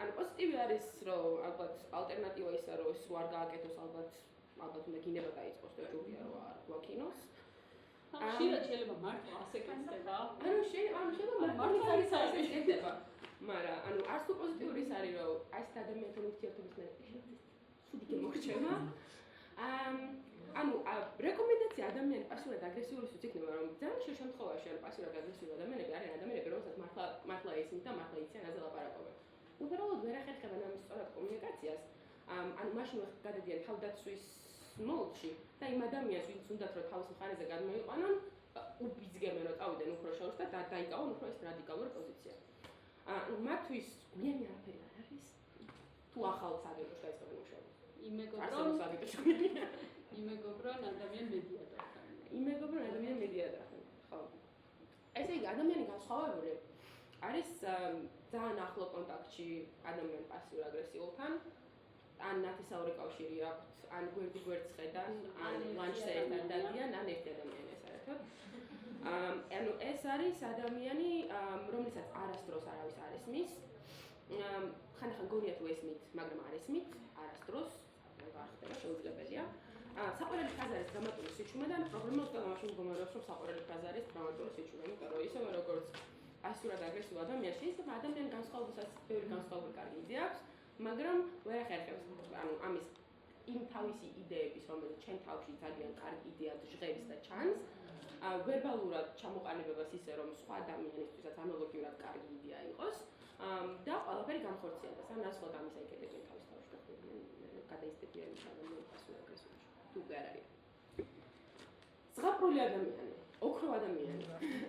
ანუ პოზიტივი არის, რომ ალბათ ალტერნატივა ისაა, რომ ეს არ გააკეთოს, ალბათ უნდა გინება დაიწყოს და ჯობია რომ არ გვაქინოს. ხშირად შეიძლება მართლა ასე კეთდება. ანუ შეიძლება მართლა ასე კეთდება. მაგრამ ანუ არც თუ პოზიტიური ის არის, რომ აი ეს ადამიანთან ურთიერთობის მე ცუდი გემორჩება. ანუ რეკომენდაცია ადამიანი პასიურად აგრესიულისთვის იქნება, რომ ძალიან ხშირ შემთხვევაში ან პასიურად აგრესიული ადამიანები არიან ადამიანები, რომელსაც მართლა ისმის და მართლა იციან აზე ლაპარაკობენ. უბრალოდ ვერ ახერხებენ ამის სწორად კომუნიკაციას. ანუ მაშინ გადადიან თავდაცვის მოდში და იმ ადამიანს, ვინც უნდათ რომ თავის მხარეზე გადმოიყვანონ, უბიძგებენ რომ წავიდნენ უფრო შორს და დაიკავონ უფრო ეს რადიკალური პოზიცია. ანუ მათთვის გვიანი არაფერი არ არის. თუ ახალ საგებოში დაიწყებენ მუშაობა. იმეგობრონ ადამიანი მედიატორი. იმეგობრონ ადამიანი მედიატორი. ხო. ესე იგი ადამიანი განსხვავებული არის ძალიან ახლო კონტაქტში ადამიან პასიურ აგრესიულთან. ან ნათესაური კავშირი აქვთ, ან გვერდ-გვერდ ხედან, ან ლანჩზე ერთად დადიან, ან ერთი ადამიანია საერთოდ. ანუ ეს არის ადამიანი, რომელსაც არასდროს არავის არ ესმის. ხანდახან გონია თუ ესმით, მაგრამ არ ესმით, არასდროს, არ ხდება, შეუძლებელია. საყვარელი ფრაზა არის დრამატული სიჩუმე და პრობლემა უბრალოდ ამაში მდგომარეობს, რომ საყვარელი ფრაზა არის დრამატული სიჩუმე, იმიტომ რომ ისევე როგორც პასიურად აგრესიულ ადამიანს შეიძლება ადამიანი განსხვავებულსაც ბევრი განსხვავებული კარგი იდეა აქვს, მაგრამ ვერ ახერხებს ანუ ამის იმ თავისი იდეების, რომელიც ჩვენ თავში ძალიან კარგი იდეა ჟღერს და ჩანს, ვერბალურად ჩამოყალიბებას ისე, რომ სხვა ადამიანისთვისაც ანალოგიურად კარგი იდეა იყოს და ყველაფერი განხორციელდეს. ან ასხოთ ამის აიკეთებენ თავის თავში და გადაიზრდებიან ადამიანის პასიურ აგრესიულში. თუ არ არის. ზღაპრული ადამიანი, ოქრო ადამიანი.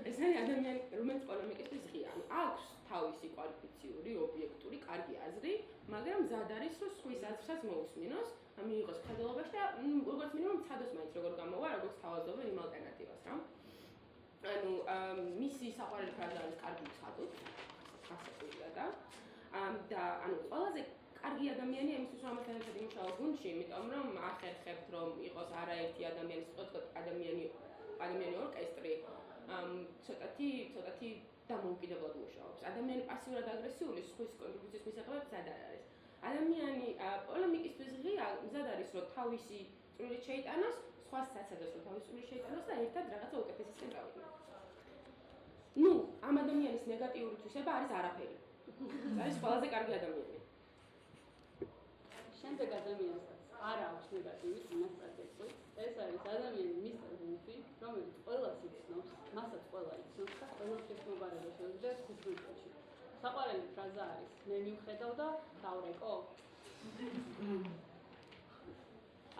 ეს არის ადამიანი, რომელიც პოლემიკისთვის ღია. აქვს თავისი კვალიფიციური, ობიექტური, კარგი აზრი, მაგრამ მზად არის, რომ სხვის აზრსაც მოусმინოს, მიიღოს ხედელობაში და როგორც მინიმუმ ცადოს მაინც როგორ გამოვა, როგორც თავაზობენ იმ ალტერნატივას, რა. ანუ მისი საყვარელი ფრაზა არის კარგი ცადოთ, გასაკვირია და ანუ ყველაზე კარგი ადამიანი ამისთვის რომ ამასთან ერთად იმუშაო გუნდში, იმიტომ რომ ახერხებთ რომ იყოს არაერთი ადამიანის, ადამიანი ორკესტრი, ცოტათი დამოუკიდებლად მუშაობს. ადამიანი პასიურად აგრესიული სხვის კონტრიბუციის მისაღებად მზად არ არის. ადამიანი პოლემიკისთვის ღია, მზად არის რომ თავისი წვლილი შეიტანოს, სხვას საცადოს რომ თავისი წვლილი შეიტანოს და ერთად რაღაცა უკეთესისკენ გავიდნენ. ნუ, ამ ადამიანის ნეგატიური თვისება არის არაფერი. ეს არის ყველაზე კარგი ადამიანი. შემდეგ ადამიანსაც არ აქვს ნეგატივის წინასწარმეტყვი. ეს არის ადამიანი მისტერ ვულფი, რომელიც ყველას იცნობს, მასაც ყველა იცნობს და ყველასთვის მოგარება შეუძლია 5 წუთში. საყვარელი ფრაზა არის: მე მივხედავ და დავრეკო.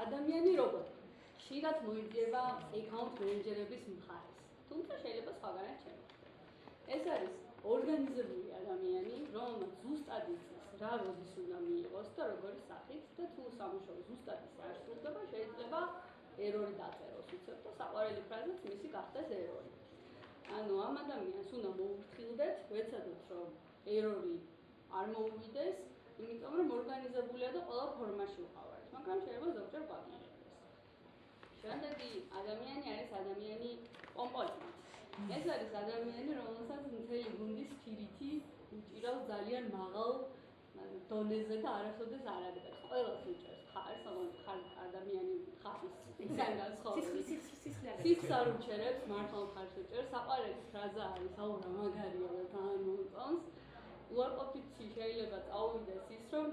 ადამიანი რობოტი. ხშირად მოიძიება აკაუნტ მენეჯერების მხარეს. თუმცა შეიძლება სხვაგანაც შემოხდეს. ეს არის ორგანიზებული ადამიანი, რომელმაც ზუსტად იცის, რა როდის უნდა მიიღოს და როგორი სახით და თუ სამუშაო ზუსტად ისე არ სრულდება, შეიძლება ერორი დაწეროს უცებ და საყვარელი ფრაზაც მისი გახდეს ერორი. ანუ ამ ადამიანს უნდა მოუფრთხილდეთ, ვეცადოთ რომ ერორი არ მოუვიდეს, იმიტომ რომ ორგანიზებულია და ყველა ფორმაში უყავარეს, მაგრამ შეიძლება ზოგჯერ გვაგიერდეს. შემდეგი ადამიანი არის ადამიანი კომპონენტი. ეს არის ადამიანი, რომელსაც მთელი გუნდის სპირიტი უჭირავს ძალიან მაღალ დონეზე და არასოდეს არ აგდებს. ყველას უჭერს ხარს, ხარ ადამიანი ხარის ისე განსხვავებული. სიცხს არ უჭერებს, მართლა ხარს უჭერს. საყვარელი ფრაზა არის: აუ რა მაგარია და თან მოწონს. უარყოფითი შეიძლება წაუვიდეს ის, რომ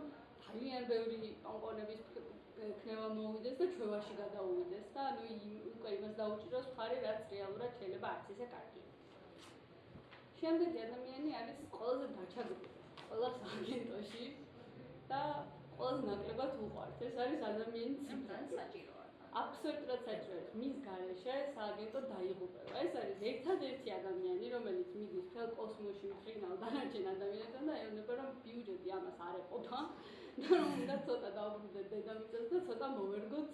ძალიან ბევრი კომპონენტების ქნება მოუვიდეს და ჩვევაში გადაუვიდეს და ანუ უკვე იმას დაუჭიროს მხარი, რაც რეალურად შეიძლება არც ისე კარგია. შემდეგი ადამიანი არის ყველაზე დაჩაგრული ყველა სააგენტოში და ყველაზე ნაკლებად უყვართ. ეს არის ადამიანი ციფრად საჭიროა. აბსოლუტურად საჭიროა. მის გარეშე სააგენტო დაიღუპება. ეს არის ერთადერთი ადამიანი, რომელიც მიდის მთელ კოსმოსში მფრინავ დანარჩენ ადამიანებთან და ეუბნება, რომ ბიუჯეტი ამას არ ეყოფა და რომ უნდა ცოტა დაუბრუნდეთ დედამიწას და ცოტა მოვერგოთ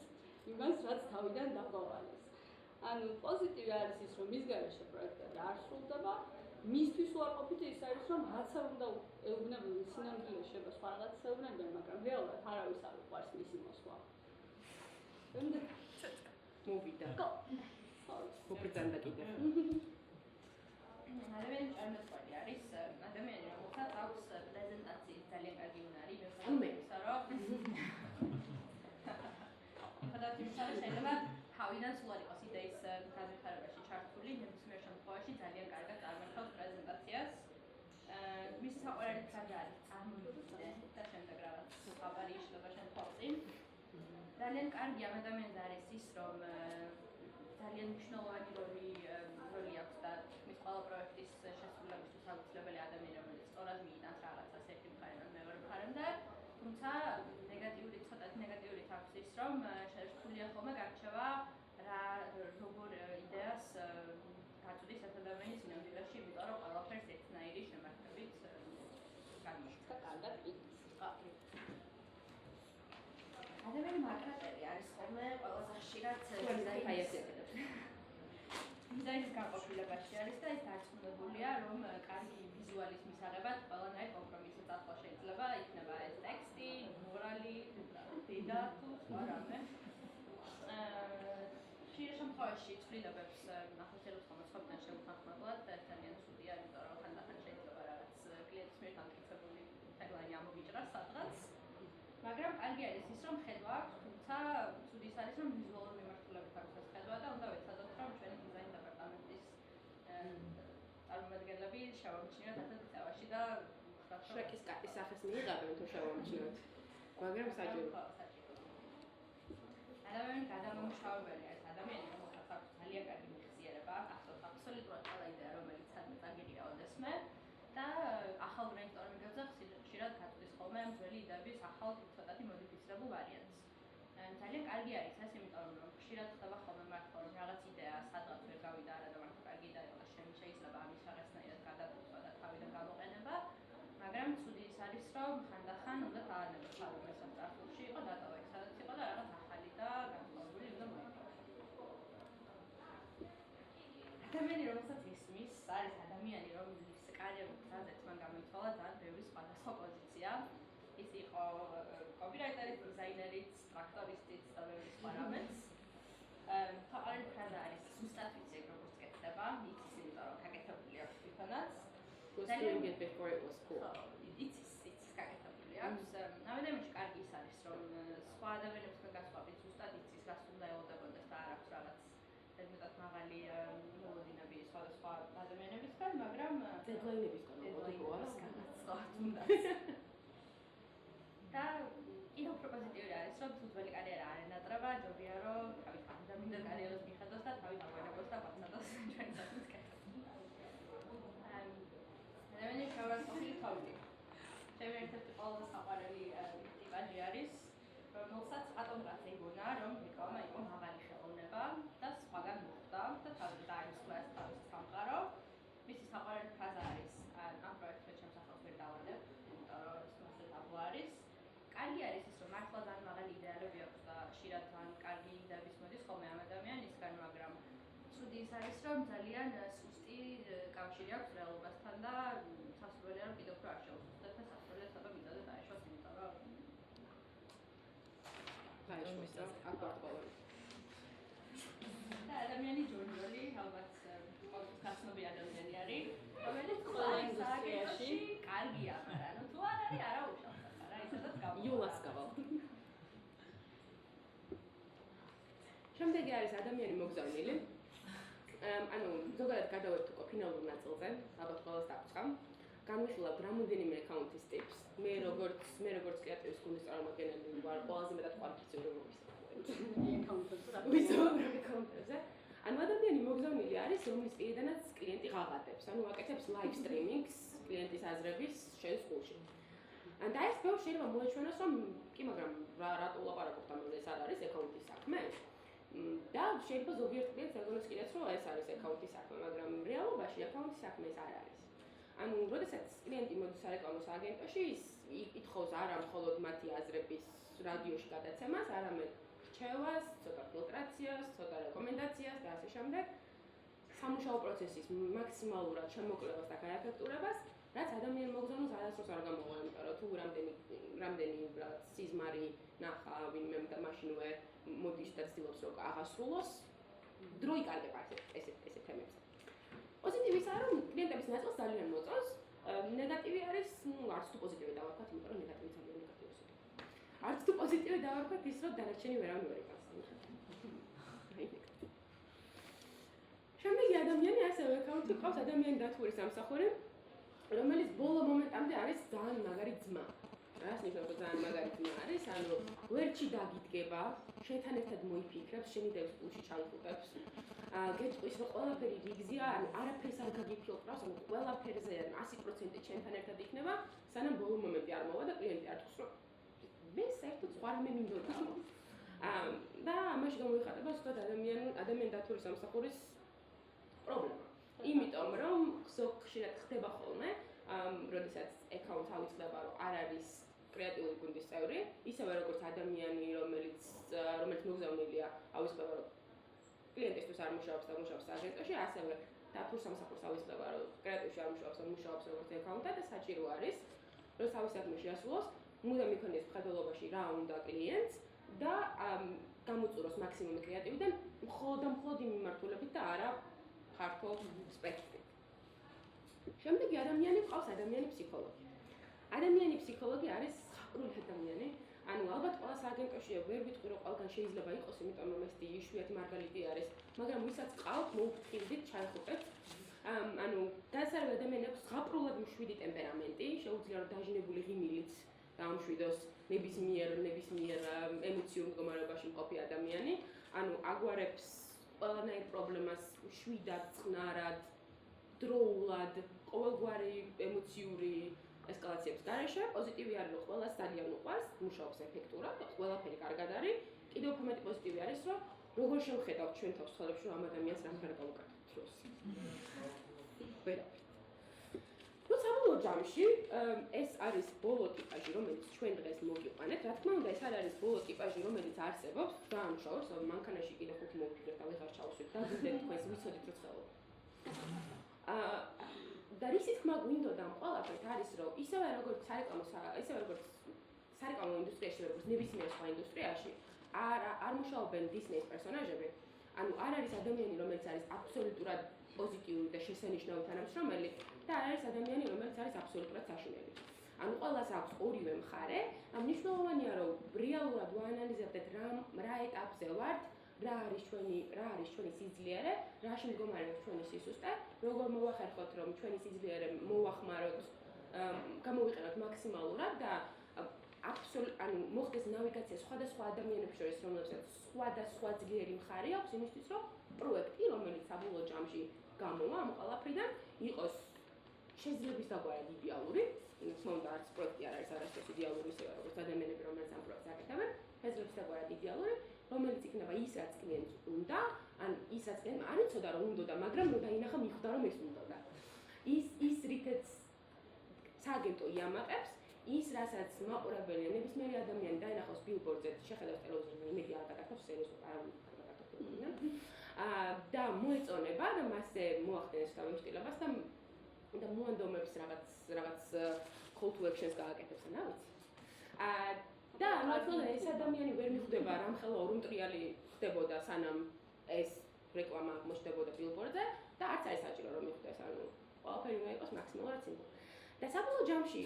იმას, რაც თავიდან დაგვავალეს. ანუ პოზიტივი არის ის, რომ მის გარეშე პროექტები არ სრულდება. მისთვის უარყოფითი ის არის, რომ რაღაცა უნდა ეუბნებოდნენ სინამდვილეში შეიძლება სხვა რაღაცას ეუბნებიან, მაგრამ რეალურად არავის არ უყვარს მისი მოსვლა. მოვიდა. მოგრძანდა კიდე. ადამიანი ჭარბმეტყველი არის ადამიანი, რომელსაც აქვს პრეზენტაციის ძალიან კარგი უნარი, ანუ მე. ხადათ იმისა, რომ შეიძლება თავიდან სულ არ იყოს იდეის განვითარებაში ჩართული, ნებისმიერ შემთხვევაში ძალიან კარგად წარმოთავს პრეზენტაციას. მისი საყვარელი ფრაზა არის: წარმოიდგინე და შემდეგ რაღაც ხაბარი იშლება შენ თვალწინ. და ძალიან კარგი ამ ადამიანზე არის ის, რომ ძალიან მნიშვნელოვანი როლი აქვს და თითქმის ყველა პროექტის შესრულებისთვის აუცილებელი ადამიანი, რომელიც სწორად მიიტანს რაღაცას ერთი მხარიდან მეორე მხარემდე, თუმცა ცოტათი ნეგატიურით აქვს ის, რომ სრულად ხოლმე გარჩევა რა როგორ იდეას გაწვდის ეს ადამიანის სინამდვილეში, იმიტომ რომ ყველაფერს ერთნაირი შემართებით გამოჩნდა. კარგად იქ. ადამიანი მარკეტერი არის ხოლმე ყველაზე ხშირად დიზაინის განყოფილებაში არის და ის დარწმუნებულია, რომ კარგი ვიზუალის მისაღებად ყველანაირ კომპრომისს აწვა შეიძლება, იქნება ეს ტექსტი, მორალი, დედა თუ სხვა რამე. ხშირ შემთხვევაში ცვლილებებს ახორციელებს ხოლმე სხვებთან შეუთანხმებლად და ეს ძალიან ცუდია, იმიტომ რომ ხანდახან შეიძლება რაღაც კლიენტის მიერ განკუთვნილი ტაგლაინი ამოგიჭრას სადღაც. მაგრამ კარგი არის ის, რომ ხედვა აქვს, თუმცა ცუდი ის არის, რომ ვიზუალური მიმართულებით აქვს ეს ხედვა და უნდა ვეცადოთ, რომ ჩვენი დიზაინ დეპარტამენტის წარმომადგენლები შევამჩნიოთ ასეთ წევაში და შრეკის კატის სახეს მიიღებენ თუ შევამჩნიოთ. მაგრამ საჭირო. ადამიანი გადამამუშავებელი არის ადამიანი, რომელსაც აქვს ძალიან კარგი მეხსიერება, ახსოვს აბსოლუტურად ყველა იდეა, რომელიც სადმე წაგირია ოდესმე და ახალ ბრეინსტორმინგებზე ხშირად გაწვდის ხოლმე ძველი იდეების ახალ ცოტათი მოდიფიცირებულ ვარიანტს. ძალიან კარგი არის ეს, იმიტომ რომ ხშირად ხდება ხოლმე მართლა რომ რაღაც იდეა სადღაც ვერ გავიდა არა და მართლა კარგი იდეა იყო და შეიძლება ამის რაღაცნაირად გადაწყვეტა და თავიდან გამოყენება, მაგრამ ცუდი ის არის, რომ ხანდახან უნდა დაანებოს ხალხი ეს წარსულში იყო დატოვა იქ სადაც იყო და რაღაც ახალი და განსხვავებული უნდა მოიყვანოს. ადამიანი რომელსაც ისმის, არის ადამიანი რომლის კარიერულ გზაზეც მან გამოიცვალა ძალიან ბევრი სხვადასხვა პოზიცია. ის იყო კოპირაიტერიც, დიზაინერიც, ტრაქტორისტიც და ბევრი სხვა რამეც. საყვარელი ფრაზა არის ზუსტად ვიცი ეგ როგორც კეთდება, იცის იმიტომ რომ გაკეთებული აქვს თვითონაც. Was doing it before it was cool. იცის გაკეთებული აქვს. ამიტომაც კარგი ის არის რომ სხვა ადამიანებთან გასხვავებით ზუსტად იცის რას უნდა ელოდებოდეს და არ აქვს რაღაც ზედმეტად მაღალი მოლოდინები სხვადასხვა ადამიანებისგან, მაგრამ დედლაინებისგან მოგოდეს და კიდევ უფრო პოზიტიური არის, რომ თუ ძველი კარიერა არ ენატრება, ჯობია რომ თავის ადამიანთა კარიერას მიხედოს და თავის აღვენებოს და ბაცადოს ჩვენი საქმის კეთება. ადამიანი შეურაცხყოფილი თავი. ჩემი ერთ-ერთი ყველაზე საყვარელი ტიპაჟი არის, რომელსაც ატომრაც ეგონა, რომ რეკლამა იყო მაღალი ხელოვნება და სხვაგან მოხდა და თავი დაისხლა ეს თავის სამყარო. მისი საყვარელი ფრაზა არის, ამ პროექტზე ჩემს სახელს ვერ დავადებ, იმიტომ რომ ეს მასე ტაბუ არის. კარგი არის ის, რომ მართლა ძალიან მაღალი იდეალები აქვს და ხშირად ძალიან კარგი იდეების მოდის ხოლმე ამ ადამიანისგან, მაგრამ ცუდი ის არის, რომ ძალიან სუსტი კავშირი აქვს რეალობასთან და სასურველია, რომ კიდევ უფრო არ შეუსუსტეთ და სასურველია ცოტა მიწაზე დაეშვას, იმიტომ რომ დაეშვას და აკარტყოლები. და ადამიანი ჯონჯოლი, ალბათ ყოველთვის გაცნობი ადამიანი არის, რომელიც ყველა ინდუსტრიაში კარგია, მაგრამ თუ არ არის, არა უშავს. იულასკავალ. შემდეგი არის ადამიანი მოგზავნილი. ანუ ზოგადად გადავედი უკვე ფინალურ ნაწილზე, ალბათ ყველას დაგვწყა. განვიხილავთ რამოდენიმე აკაუნტის ტიპს. მე როგორც კრეატივის გუნდის წარმომადგენელი ვარ, ყველაზე მეტად კვალიფიციური აკაუნტებზე. ანუ ადამიანი მოგზავნილი არის, რომლის პირიდანაც კლიენტი ღაღადებს. ანუ აკეთებს ლაივ სტრიმინგს კლიენტის აზრების შენ სკულში. და ეს ბევრს შეიძლება მოეჩვენოს, რომ კი, მაგრამ რატო ვლაპარაკობთ ამაზე, ეს არ არის აკაუნტის საქმე? და შეიძლება ზოგიერთ კლიენტს ეგონოს კიდეც, რომ ეს არის აკაუნტის საქმე, მაგრამ რეალობაში აკაუნტის საქმე ეს არ არის. ანუ, როდესაც კლიენტი მოდის სარეკლამო სააგენტოში, ის ითხოვს არა მხოლოდ მათი აზრების რადიოში გადაცემას, არამედ რჩევას, ცოტა ფილტრაციას, ცოტა რეკომენდაციას და ასე შემდეგ. სამუშაო პროცესის მაქსიმალურად შემოკლებას და გაეფექტურებას, რაც ადამიანი მოგზავნოს არასდროს არ გამოვა, იმიტომ რომ თუ რამდენი სიზმარი ნახა ვინმე და მაშინვე მოდის და ცდილობს რომ აღასრულოს, დრო იკარგება ესეთ თემებზე. პოზიტივი ის არის, რომ კლიენტების ნაწილს ძალიან მოწონს. ნეგატივი არის, არც თუ პოზიტივი დავარქვათ, იმიტომ რომ ნეგატივი ძალიან ნეგატიურია. არც თუ პოზიტივი დავარქვათ ის, რომ დანარჩენი ვერავინ ვერ იკავს. შემდეგი ადამიანი ასევე აკაუნტი ყავს ადამიანი დათვრის ამსახური, რომელიც ბოლო მომენტამდე არის ძალიან მაგარი ძმა. რას ნიშნავს რომ ძალიან მაგარი ძმა არის, ანუ ვერჩი დაგიდგება, შენთან ერთად მოიფიქრებს, შენი დევს პულში ჩაიხუტებს. გეტყვის რომ ყველაფერი რიგზია, ანუ არაფერს არ გაგიფილტრავს, ანუ ყველაფერზე 100% შენთან ერთად იქნება, სანამ ბოლო მომენტი არ მოვა და კლიენტი არ თქოს რომ მე საერთოდ სხვა რამე მინდოდა. და ამაში გამოიხატება ზუსტად ადამიან დათვლის სამსახურის პრობლემა. იმიტომ რომ ხშირად ხდება ხოლმე, როდესაც აკაუნტს ავიწყდება, რომ არ არის კრეატიული გუნდის წევრი, ისევე როგორც ადამიანი, რომელიც მოგზავნილია, ავიწყდება, რომ კლიენტისთვის არ მუშაობს და მუშაობს აგენტოში, ასევე დათვლის სამსახურს ავიწყდება, რომ კრეატივში არ მუშაობს და მუშაობს როგორც აკაუნტა და საჭირო არის, რომ თავის საქმე შეასრულოს, მუდამ იქონიოს მხედველობაში რა უნდა კლიენტს და გამოწუროს მაქსიმუმი კრეატივიდან მხოლოდ იმ მიმართულებით და არა ფართო სპექტრით. შემდეგი ადამიანი ყავს ადამიანი ფსიქოლოგი. ადამიანი ფსიქოლოგი არის ზღაპრული ადამიანი. ანუ ალბათ ყველა სააგენტოშია ვერ ვიტყვი რომ ყველგან შეიძლება იყოს, იმიტომ რომ ეს იშვიათი მარგალიტი არის, მაგრამ ვისაც ყავთ, მოუფრთხილდით, ჩაიხუტეთ. ანუ დასარივ ადამიანებს ზღაპრულად მშვიდი ტემპერამენტი, შეუძლია რომ დაჟინებული ღიმილიც დაამშვიდოს ნებისმიერ ემოციურ მდგომარეობაში მყოფი ადამიანი. ანუ აგვარებს ყველანაირ პრობლემას შვიდად, წყნარად, დროულად, ყოველგვარი ემოციური ესკალაციების გარეშე, პოზიტივი არის, რომ ყველას ძალიან უყვარს, მუშაობს ეფექტურად, ყველაფერი კარგად არის. კიდევ უფრო მეტი პოზიტივი არის, რომ როგორ შევხედავთ ჩვენ თავს ცხოვრებში, რომ ამ ადამიანს რამე გავუკეთოთ დროს. ვერაფერი. საბოლოო ჯამში ეს არის ბოლო ტიპაჟი, რომელიც ჩვენ დღეს მოგიყვანეთ. რა თქმა უნდა, ეს არ არის ბოლო ტიპაჟი, რომელიც არსებობს. დაამუშავოს, რომ მანქანაში კიდე 5 მოვფიქრეთ და ვიღარ ჩავსვით და გუნდეთ თქვენს ვიცოდით რომ ხელობთ. და რის თქმა გვინდოდა ამ ყველაფერთ არის, რომ ისევე როგორც სარეკლამო ინდუსტრიაში, როგორც ნებისმიერ სხვა ინდუსტრიაში, არ მუშაობენ დისნეის პერსონაჟები. ანუ არ არის ადამიანი, რომელიც არის აბსოლუტურად პოზიტიური და შესანიშნავი თანამშრომელი და არ არის ადამიანი, რომელიც არის აბსოლუტურად საშინელი. ანუ ყველას აქვს ორივე მხარე. მნიშვნელოვანია, რომ რეალურად ვაანალიზებდეთ რა ეტაპზე ვართ, რა არის ჩვენი სიძლიერე, რაში მდგომარეობს ჩვენი სისუსტე, როგორ მოვახერხოთ, რომ ჩვენი სიძლიერე მოვახმაროთ, გამოვიყენოთ მაქსიმალურად და ანუ მოხდეს ნავიგაცია სხვადასხვა ადამიანებს შორის, რომლებსაც სხვადასხვა ძლიერი მხარე აქვს იმისთვის, რომ პროექტი, რომელიც საბოლოო ჯამში გამოვა ამ ყველაფრიდან, იყოს შეძლების დაგვარად იდეალური. თქმა უნდა, არც პროექტი არ არის არასდროს იდეალური, ისევე როგორც ადამიანები, რომელსაც ამ პროექტს აკეთებენ, შეძლების დაგვარად იდეალური, რომელიც იქნება ის, რაც კლიენტს უნდა, ან ის, რაც კლიენტმა არ იცოდა, რომ უნდოდა, მაგრამ დაინახა მიხვდა, რომ ეს უნდოდა. ის რითაც სააგენტო იამაყებს, ის, რასაც მაყურებელი ნებისმიერი ადამიანი დაინახავს ბილბორდზე, შეხედავს ტელევიზორზე, იმედი არ გაკეთებს სერიოზულად, არ გაკეთებს. და მოეწონება და მასზე მოახდენს თავისtildeებას და მოანდომებს რაღაც call to actions გააკეთებს, რა ვიცი. და მართლა ეს ადამიანი ვერ მიხვდება რამხელა ორუმტრიალი ხდებოდა სანამ ეს რეკლამა აღმოჩნდებოდა ბილბორდზე და არც არის საჭირო რომ მიხვდეს, ანუ ყველაფერი უნდა იყოს მაქსიმალურად სიმბოლური. და საბოლოო ჯამში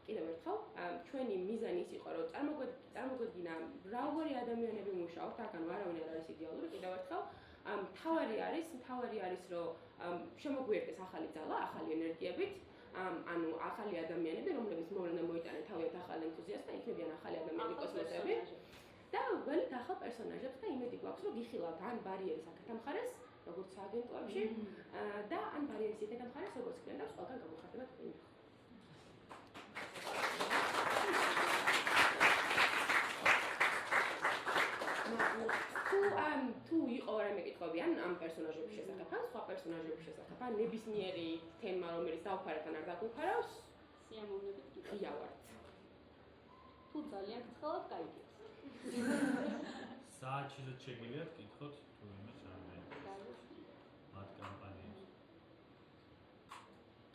კიდევ ერთხელ ჩვენი მიზანი ის იყო რომ წარმოგვედგინა მრავალი ადამიანები მუშაობთ, აქ არავინ არ არის იდეალური, კიდევ ერთხელ მთავარი არის რომ შემოგვიერთდეს ახალი ძალა, ახალი ენერგიებით, ანუ ახალი ადამიანები, რომლებიც მოვლენა მოიტანენ თავიანთ ახალ ენთუზიასტს და იქნებიან ახალი ადამიანები კოსმოსები და ველით ახალ პერსონაჟებს და იმედი გვაქვს რომ გიხილავთ ან ბარიერის აქეთ მხარეს, როგორც სააგენტოებში და ან ბარიერის იქეთ მხარეს, როგორც კლიენტებს ყველგან გამოხატება თქვენი. თუ იყო რამე კითხვები ამ პერსონაჟების შესახებ, ან სხვა პერსონაჟების შესახებ, ან ნებისმიერი თემა, რომელიც დავფარეთ ან არ დაგვიფარავს, სიამოვნებით ღია ვართ. თუ ძალიან გცხელავთ, გაიგეთ. საათშიც შეგიძლიათ კითხოთ თუ იმას რამე მათ კამპანიებს.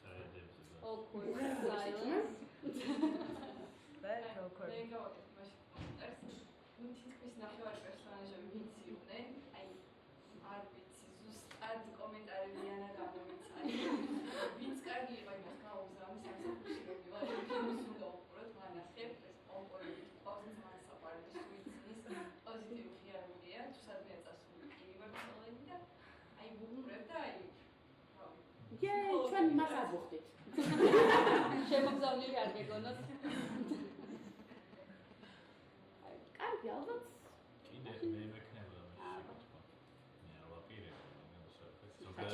დაედებს. Awkward silence. Very awkward. მე გავაკეთე მაშინ. თითქმის ნახევარი პერსონაჟები ვინც იყვნენ, აი არ ვიცი, ზუსტად კომენტარები ანა გამომიცანი. ვინც კარგი იყო იმას გაუგზავნა სამსახურში რომ ვიყავ, ფილმს უნდა უყუროთ, მანახებ ეს ოპორები ყავს მან საყარების უიცნის პოზიტივი ხიარულია, თუ სადმე წასული კი ვარ ცოლები და აი ვუყურებ და აი ჩვენ მას არ ვუხდით. შემოგზავნილი არ გეგონოთ.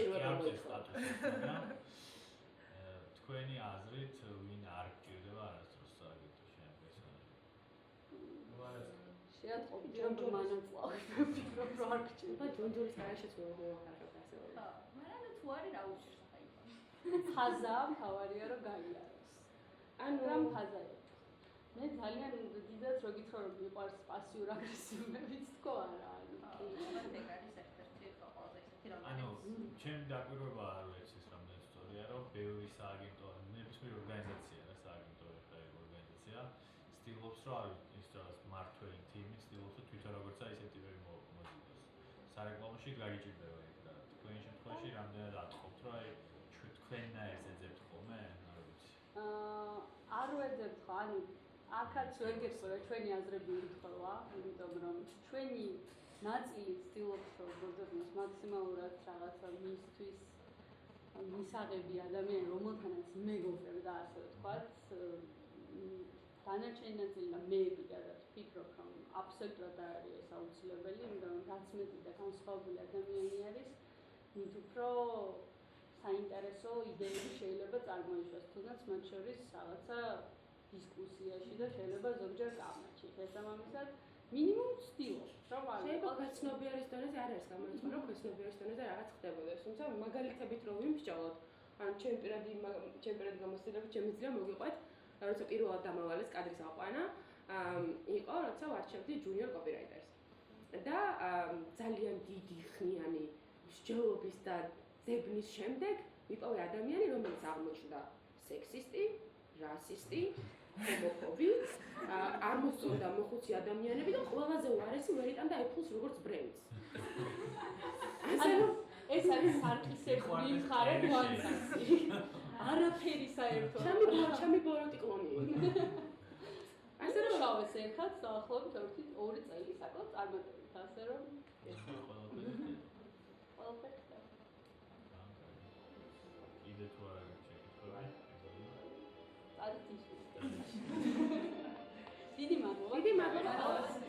საჭიროება კი მოითხოვა. სტატუსი, მაგრამ თქვენი აზრით ვინ არ გჭირდება არასდროს სააგენტოში ამ პერსონაჟს? შეატყობდი რომ მანაწილავებ ვფიქრობ რომ არ გჭირდება. ჯონჯორის გარეშეც მოახერხებთ ასე. ხო, მაგრამ თუ არის რა უშვებს ახლა. ფაზა თავარია რომ გაიაროს. ანუ რამ ფაზაა? მე ძალიან დიდად რო გითხრა რომ მიყვარს პასიურ აგრესიულებიც თქო არა. ეგ არის ერთ-ერთი ყველაზე ისეთი ანუ რომელიც ჩემი დაკვირვება არ ვიცის რამდენი ისტორია რომ ბევრი სააგენტო ნებისმიერ ორგანიზაცია რა სააგენტო ორგანიზაცია ცდილობს რომ არ ის რაღაც მართველი თიმი ცდილობს რომ თვითონ როგორც არის ესეთი ვერი მozidოს სარეკლამოში გაგიჭირდება ეგ და თქვენ შემთხვევაში რამდენად ატყობთ რომ აი თქვენნაირს ეძებთ ხოლმე არ ვიცი არ ვეძებთ ხო ანუ აქაც ვერ გეტყვი რა ჩვენი აზრები უთხოვა იმიტომ რომ ჩვენი ნაწილი ცდილობს რომ გოძებნოს მაქსიმალურად რაღაცა მისთვის მისაღები ადამიანი რომელთანაც მეგობრებ და ასე ვთქვათ დანარჩენი ნაწილი და მე პირადად ვფიქრობ რომ აბსოლუტურად არ არის ეს აუცილებელი იმიტომ რომ რაც მეტი და განსხვავებული ადამიანი არის მით უფრო საინტერესო იდეები შეიძლება წარმოიშვას თუნდაც მათ შორის რაღაცა დისკუსიაში და შეიძლება ზოგჯერ კამათში შესაბამისად მინიმუმ ვცდილობ რომ არ შეიძლება გაცნობიერის დონეზე არ არის გამოიწყო რომ გაცნობიერის დონეზე რაღაც ხდებოდეს თუმცა მაგალითებით რომ ვიმსჯელოთ ან ჩემი პირადი გამოცდილებით შემიძლია მოგიყვეთ როცა პირველად დამავალეს კადრის აყვანა იყო როცა ვარჩევდი ჯუნიორ კოპირაიტერს და ძალიან დიდი ხნიანი მსჯელობის და ძებნის შემდეგ ვიპოვე ადამიანი რომელიც აღმოჩნდა სექსისტი რასისტი ჰომოფობი არ მოსწონდა მოხუცი ადამიანები და ყველაზე უარესი ვერ იტანდა Apple-ს როგორც ბრენდს. ასე რომ ეს არის სარკისებრი მხარე გვანცი. არაფერი საერთოდ. ჩემი ბოროტი კლონი. ასე რომ შავეს ერთად დაახლოებით 2 წელი საკმაოდ წარმატებით, ასე რომ ეს ყველაფერი ყველაფერი იდე თუ არ არის შეკითხები? არის ის. დიდი მადლობა. დიდი მადლობა.